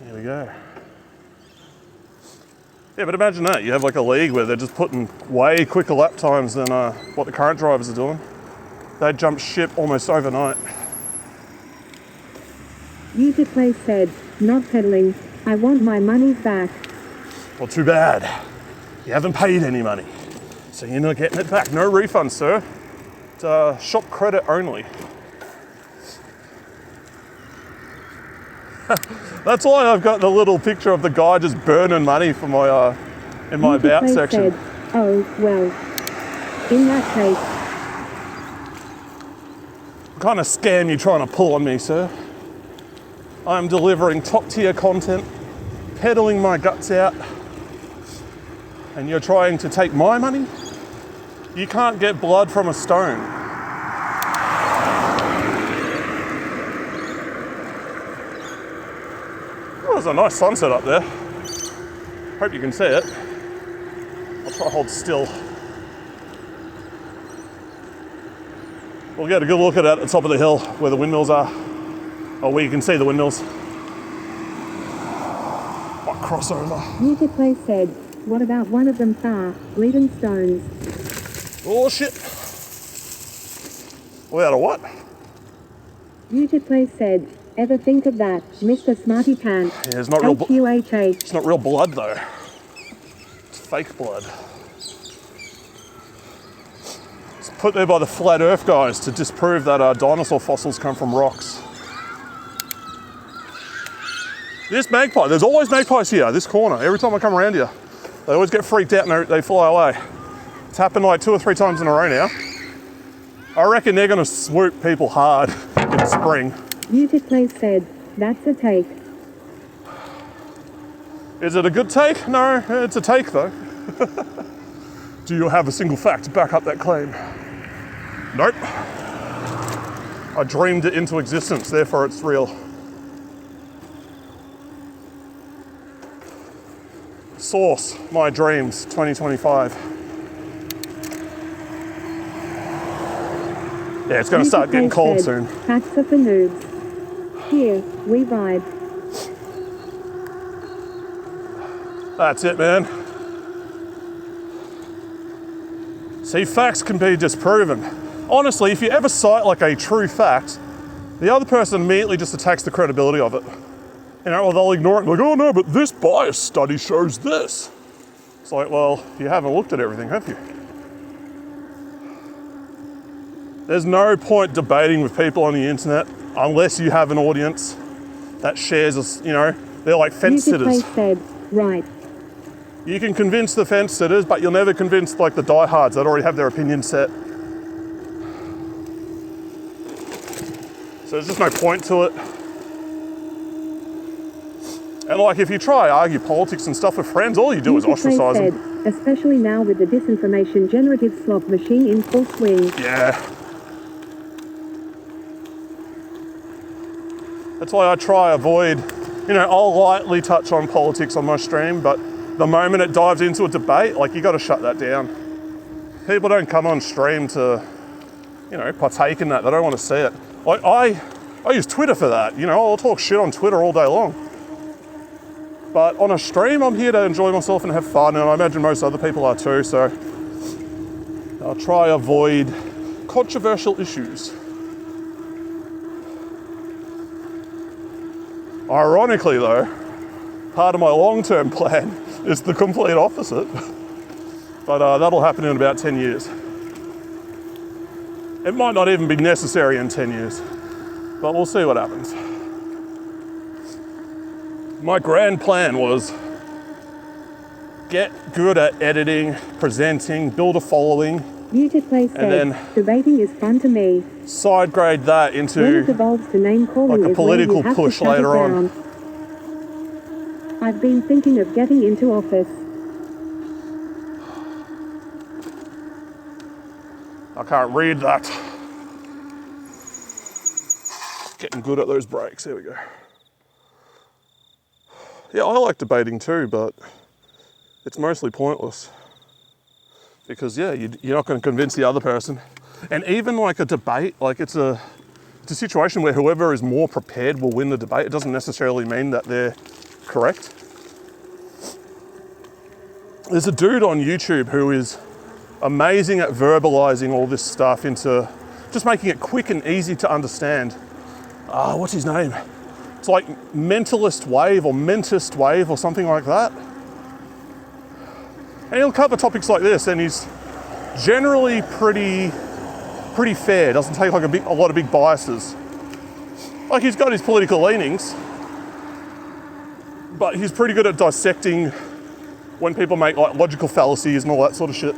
Here we go. Yeah, but imagine that. You have like a league where they're just putting way quicker lap times than what the current drivers are doing. They'd jump ship almost overnight. Userplay said, not pedaling. I want my money back. Well, too bad. You haven't paid any money, so you're not getting it back. No refund, sir. It's shop credit only. That's why I've got the little picture of the guy just burning money for my in my about Userplay section. said, oh, well. In that case, What kind of scam you trying to pull on me, sir? I'm delivering top tier content, peddling my guts out, and you're trying to take my money? You can't get blood from a stone. Oh, there's a nice sunset up there. Hope you can see it. I'll try to hold still. We'll get a good look at it at the top of the hill where the windmills are. Or where you can see the windmills. Might cross over. Userplay said, what about one of them far, bleeding stones? Oh shit. Without a what? Userplay said, ever think of that, Mr. Smarty Pants? Yeah, it's not real HUHH. it's not real blood though. It's fake blood. It's put there by the flat earth guys to disprove that dinosaur fossils come from rocks. This magpie, there's always magpies here, this corner. Every time I come around here, they always get freaked out and they fly away. It's happened like 2 or 3 times in a row now. I reckon they're gonna swoop people hard in spring. Userplay said, that's a take. Is it a good take? No, it's a take though. Do you have a single fact to back up that claim? Nope. I dreamed it into existence, therefore it's real. Source, my dreams, 2025. Yeah, it's gonna start getting cold soon. Hats are for noobs. Here, we vibe. That's it, man. See, facts can be disproven. Honestly, if you ever cite like a true fact, the other person immediately just attacks the credibility of it. You know, or they'll ignore it and like, oh no, but this bias study shows this. It's like, well, you haven't looked at everything, have you? There's no point debating with people on the internet unless you have an audience that shares, they're like fence sitters. Said, right. You can convince the fence sitters, but you'll never convince like the diehards that already have their opinion set. So there's just no point to it. And like if you try argue politics and stuff with friends, all you do is ostracize them. Especially now with the disinformation generative slop machine in full swing. Yeah. That's why I try avoid, I'll lightly touch on politics on my stream, but the moment it dives into a debate, like you got to shut that down. People don't come on stream to, partake in that. They don't want to see it. Like I use Twitter for that. I'll talk shit on Twitter all day long. But on a stream, I'm here to enjoy myself and have fun, and I imagine most other people are too, so I'll try avoid controversial issues. Ironically though, part of my long-term plan is the complete opposite, but that'll happen in about 10 years. It might not even be necessary in 10 years, but we'll see what happens. My grand plan was get good at editing, presenting, build a following, Muted Play said, then debating is fun to me. Side grade that into when it evolves to name calling like a political push later on. I've been thinking of getting into office. I can't read that. Getting good at those breaks, there we go. Yeah, I like debating too, but it's mostly pointless. Because yeah, you're not going to convince the other person. And even like a debate, like it's a situation where whoever is more prepared will win the debate. It doesn't necessarily mean that they're correct. There's a dude on YouTube who is amazing at verbalizing all this stuff into just making it quick and easy to understand. What's his name? It's like Mentalist Wave or Mentist Wave or something like that. And he'll cover topics like this, and he's generally pretty fair. Doesn't take like a lot of big biases. Like he's got his political leanings, but he's pretty good at dissecting when people make like logical fallacies and all that sort of shit.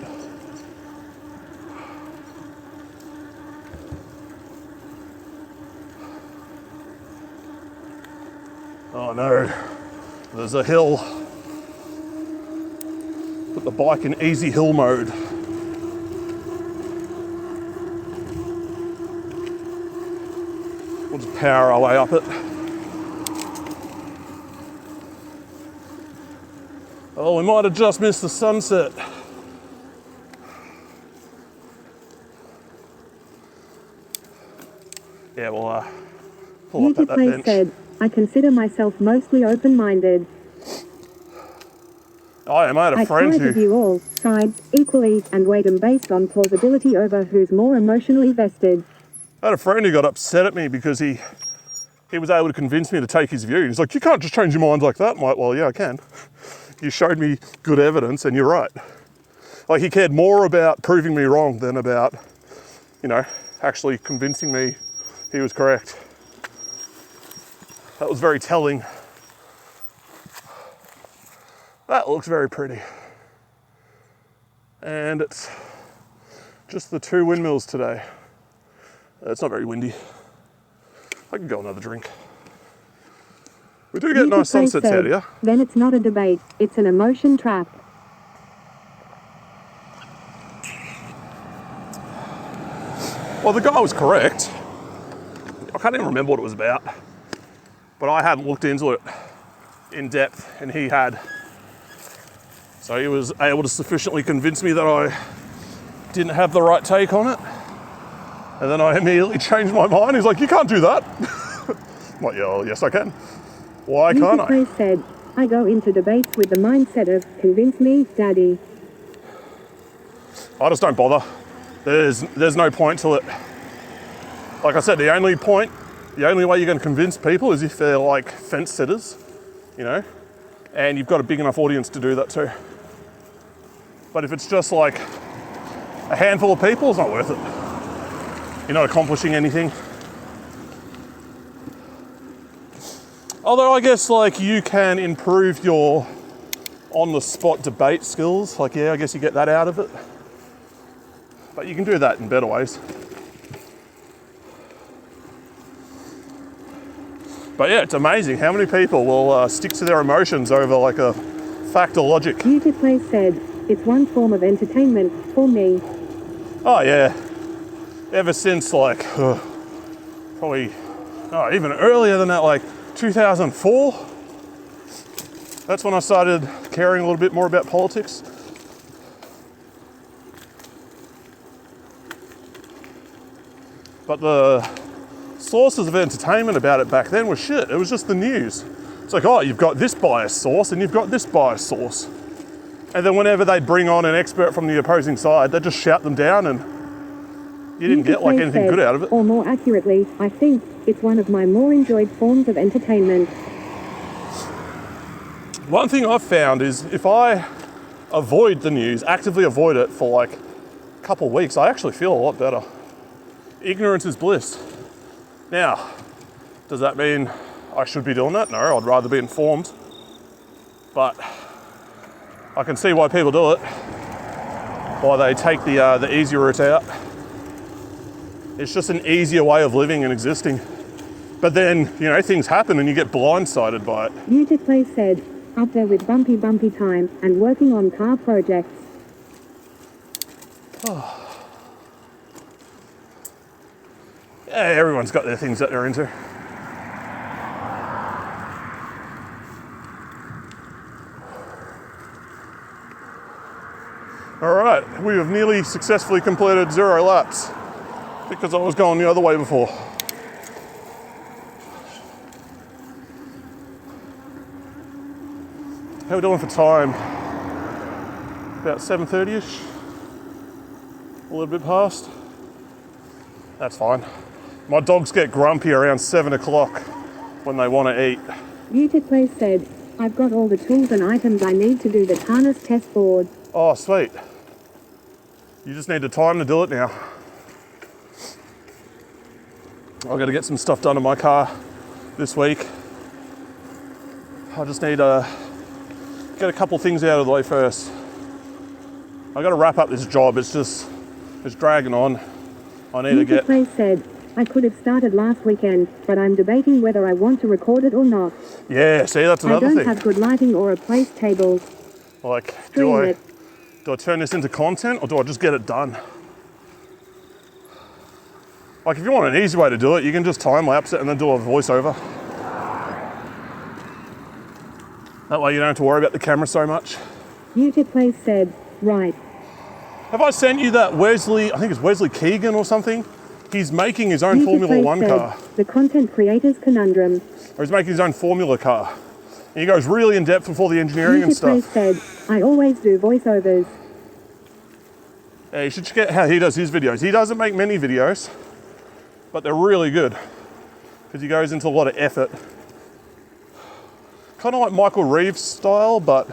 Oh no, there's a hill. Put the bike in easy hill mode. We'll just power our way up it. Oh, we might have just missed the sunset. Yeah, we'll pull up at that bench. Said, I consider myself mostly open-minded. I had a friend I try to view all sides equally and weigh them based on plausibility over who's more emotionally vested. I had a friend who got upset at me because he was able to convince me to take his view. He's like, you can't just change your mind like that. I'm like, well, yeah, I can. You showed me good evidence and you're right. Like he cared more about proving me wrong than about, actually convincing me he was correct. That was very telling. That looks very pretty. And it's just the 2 windmills today. It's not very windy. I can go another drink. We do get nice sunsets out here. Then it's not a debate, it's an emotion trap. Well, the guy was correct. I can't even remember what it was about. But I hadn't looked into it in depth, and he had. So he was able to sufficiently convince me that I didn't have the right take on it. And then I immediately changed my mind. He's like, you can't do that. I'm like, yeah, well, yes, I can. Why can't I? Said, I go into debates with the mindset of, convince me, daddy. I just don't bother. There's no point to it. Like I said, the only way you're going to convince people is if they're like fence sitters, you know, and you've got a big enough audience to do that too. But if it's just like a handful of people, it's not worth it. You're not accomplishing anything. Although I guess like you can improve your on-the-spot debate skills. Like, yeah, I guess you get that out of it. But you can do that in better ways. But yeah, it's amazing how many people will stick to their emotions over like a fact or logic. Beautifully said. It's one form of entertainment for me. Oh yeah. Ever since like, probably, even earlier than that, like 2004. That's when I started caring a little bit more about politics. But the sources of entertainment about it back then were shit. It was just the news. It's like, oh, you've got this biased source and you've got this biased source. And then whenever they'd bring on an expert from the opposing side, they'd just shout them down and you didn't get like anything good out of it. Or more accurately, I think it's one of my more enjoyed forms of entertainment. One thing I've found is if I avoid the news, actively avoid it for like a couple of weeks, I actually feel a lot better. Ignorance is bliss. Now, does that mean I should be doing that? No, I'd rather be informed. But I can see why people do it. Why they take the easy route out. It's just an easier way of living and existing. But then, you know, things happen and you get blindsided by it. Beautifully said. Up there with bumpy time and working on car projects. Yeah, everyone's got their things that they're into. All right, we have nearly successfully completed 0 laps because I was going the other way before. How are we doing for time? About 7:30ish. A little bit past. That's fine. My dogs get grumpy around 7 o'clock when they want to eat. Beautifully said. I've got all the tools and items I need to do the harness test board. Oh, sweet. You just need the time to do it now. I've got to get some stuff done in my car this week. I just need to get a couple things out of the way first. I've got to wrap up this job. It's dragging on. I need to get... Beautifully said. I could have started last weekend, but I'm debating whether I want to record it or not. Yeah, see, that's another thing. I don't have good lighting or a place table. Like, do I turn this into content or do I just get it done? Like, if you want an easy way to do it, you can just time lapse it and then do a voiceover. That way you don't have to worry about the camera so much. Beautifully said. Right. Have I sent you that Wesley, I think it's Wesley Keegan or something? He's making his own Formula One car. The content creator's conundrum. Or he's making his own Formula car. And he goes really in depth with all the engineering and stuff. Said, I always do voiceovers. Yeah, you should check out how he does his videos. He doesn't make many videos, but they're really good because he goes into a lot of effort. Kind of like Michael Reeves style, but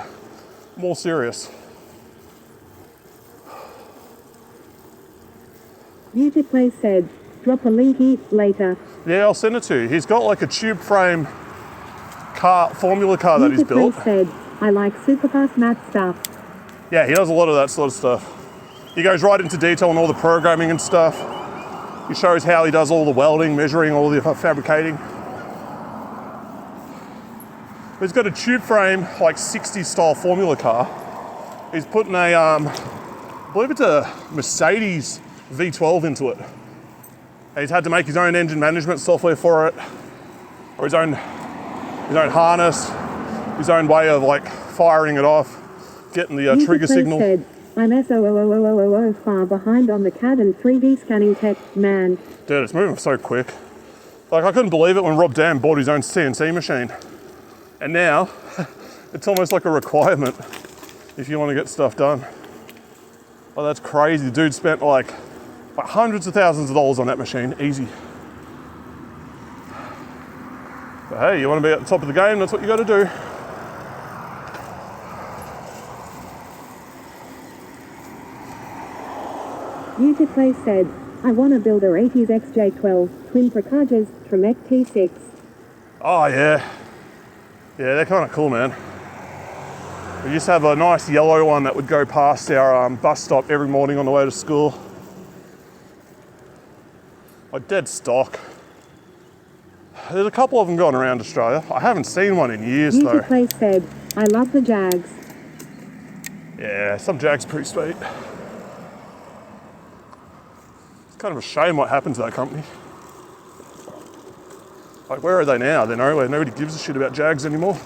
more serious. Beautifully said. Drop a linky later. Yeah, I'll send it to you. He's got like a tube frame car, Formula car that he's built. Said, I like super fast math stuff. Yeah, he does a lot of that sort of stuff. He goes right into detail on all the programming and stuff. He shows how he does all the welding, measuring, all the fabricating. He's got a tube frame, like 60s style Formula car. He's putting a, I believe it's a Mercedes V12 into it. He's had to make his own engine management software for it, or his own harness, his own way of like firing it off, getting the trigger signal. Said, I'm so far behind on the CAD and 3D scanning tech, man. Dude, it's moving so quick. Like, I couldn't believe it when Rob Dam bought his own CNC machine. And now, it's almost like a requirement if you want to get stuff done. Oh, that's crazy. The dude spent like hundreds of thousands of dollars on that machine, easy. But hey, you want to be at the top of the game, that's what you got to do. Play said, I want to build a 80s XJ12 twin Prakajas from XT6. Oh yeah. Yeah, they're kind of cool, man. We used to have a nice yellow one that would go past our bus stop every morning on the way to school. Like dead stock. There's a couple of them going around Australia. I haven't seen one in years though. Play said, I love the Jags. Yeah, some Jags are pretty sweet. It's kind of a shame what happened to that company. Like, where are they now? They're nowhere. Nobody gives a shit about Jags anymore.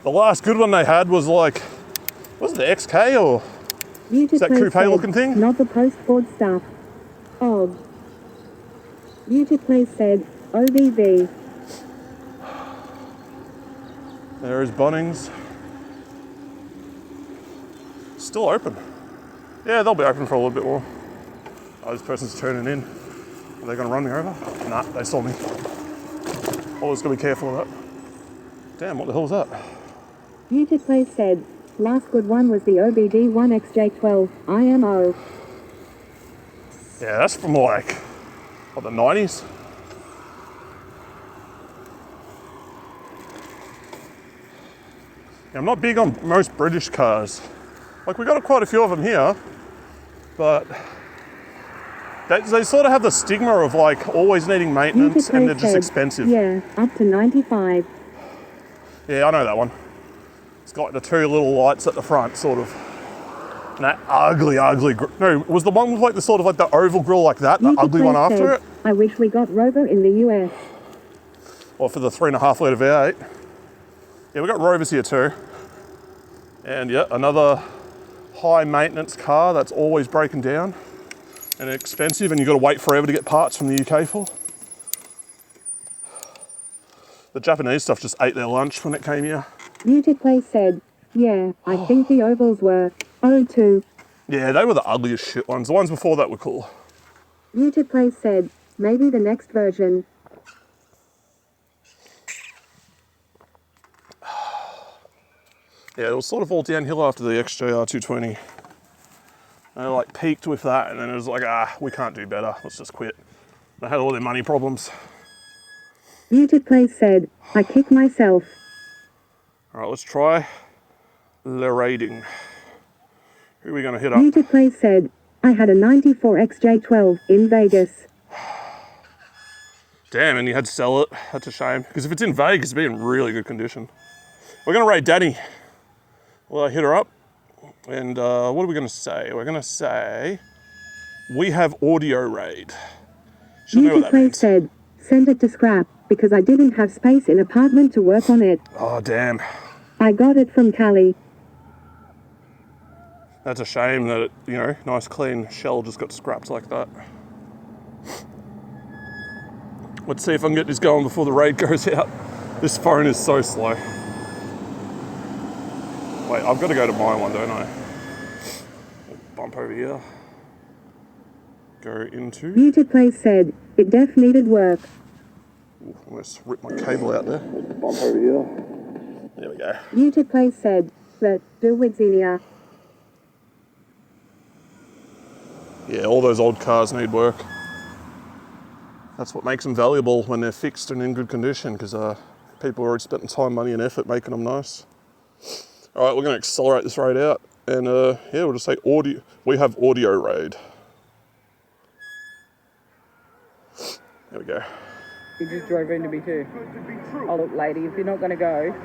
The last good one they had was like, was it the XK or is that coupe looking thing? Not the post-board stuff. Odd. Play said, OBV. There is Bunnings. Still open. Yeah, they'll be open for a little bit more. Oh, this person's turning in. Are they going to run me over? Nah, they saw me. Always got to be careful of that. Damn, what the hell is that? Play said, last good one was the OBD1 XJ12 IMO. Yeah, that's from like, what, the 90s? Yeah, I'm not big on most British cars. Like, we got quite a few of them here, but they sort of have the stigma of like always needing maintenance and they're just expensive. Yeah, up to 95. Yeah, I know that one. It's got the two little lights at the front, sort of. And that ugly, no, was the one with like the sort of like the oval grille like that, the ugly one after it? I wish we got Rover in the US. Or for the 3.5 litre V8. Yeah, we got Rovers here too. And yeah, another high maintenance car that's always breaking down and expensive, and you've got to wait forever to get parts from the UK for. The Japanese stuff just ate their lunch when it came here. Play said, yeah, I think the ovals were 02. Yeah, they were the ugliest shit ones. The ones before that were cool. Play said, maybe the next version. Yeah, it was sort of all downhill after the XJR 220. They like peaked with that, and then it was like, we can't do better. Let's just quit. They had all their money problems. Play said, I kick myself. All right, let's try Larading. Who are we going to hit up? Play said, I had a 94 XJ12 in Vegas. Damn, and you had to sell it. That's a shame. Because if it's in Vegas, it'd be in really good condition. We're going to raid Danny. Well, I hit her up. And what are we going to say? We're going to say, we have audio raid. She'll know what that means. Said, send it to scrap, because I didn't have space in apartment to work on it. Oh, damn. I got it from Cali. That's a shame that, nice clean shell just got scrapped like that. Let's see if I can get this going before the raid goes out. This phone is so slow. Wait, I've got to go to my one, don't I? Bump over here. Go into... Play said, it def needed work. Ooh, I'm going to rip my cable out there. Bump over here. There we go. Play said, that do with Xenia. Yeah, all those old cars need work. That's what makes them valuable when they're fixed and in good condition, because people are already spending time, money and effort making them nice. All right, we're going to accelerate this raid out, and yeah, we'll just say audio. We have audio raid. There we go. You just drove into me too. Oh look, lady, if you're not going to go.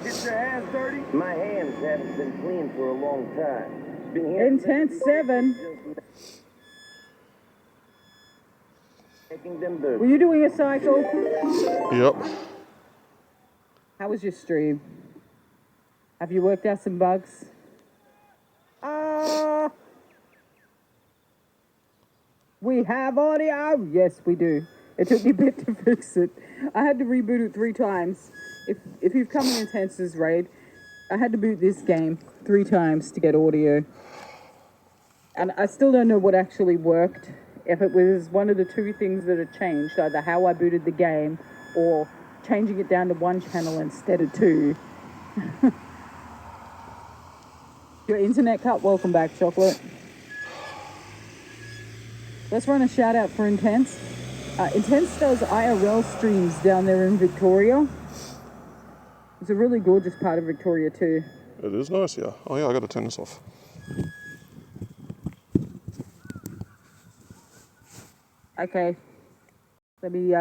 Get your hands dirty? My hands haven't been clean for a long time. Been here Intense 7. making them dirty. Were you doing a cycle? Yep. How was your stream? Have you worked out some bugs? We have audio. Yes, we do. It took me a bit to fix it. I had to reboot it 3 times. If you've come in Intense's raid, I had to boot this game 3 times to get audio. And I still don't know what actually worked. If it was one of the 2 things that had changed, either how I booted the game or changing it down to 1 channel instead of 2. Your internet cut? Welcome back, Chocolate. Let's run a shout out for Intense. Intense does IRL streams down there in Victoria. It's a really gorgeous part of Victoria too. It is nice, yeah. Oh yeah, I gotta turn this off. Okay. Let me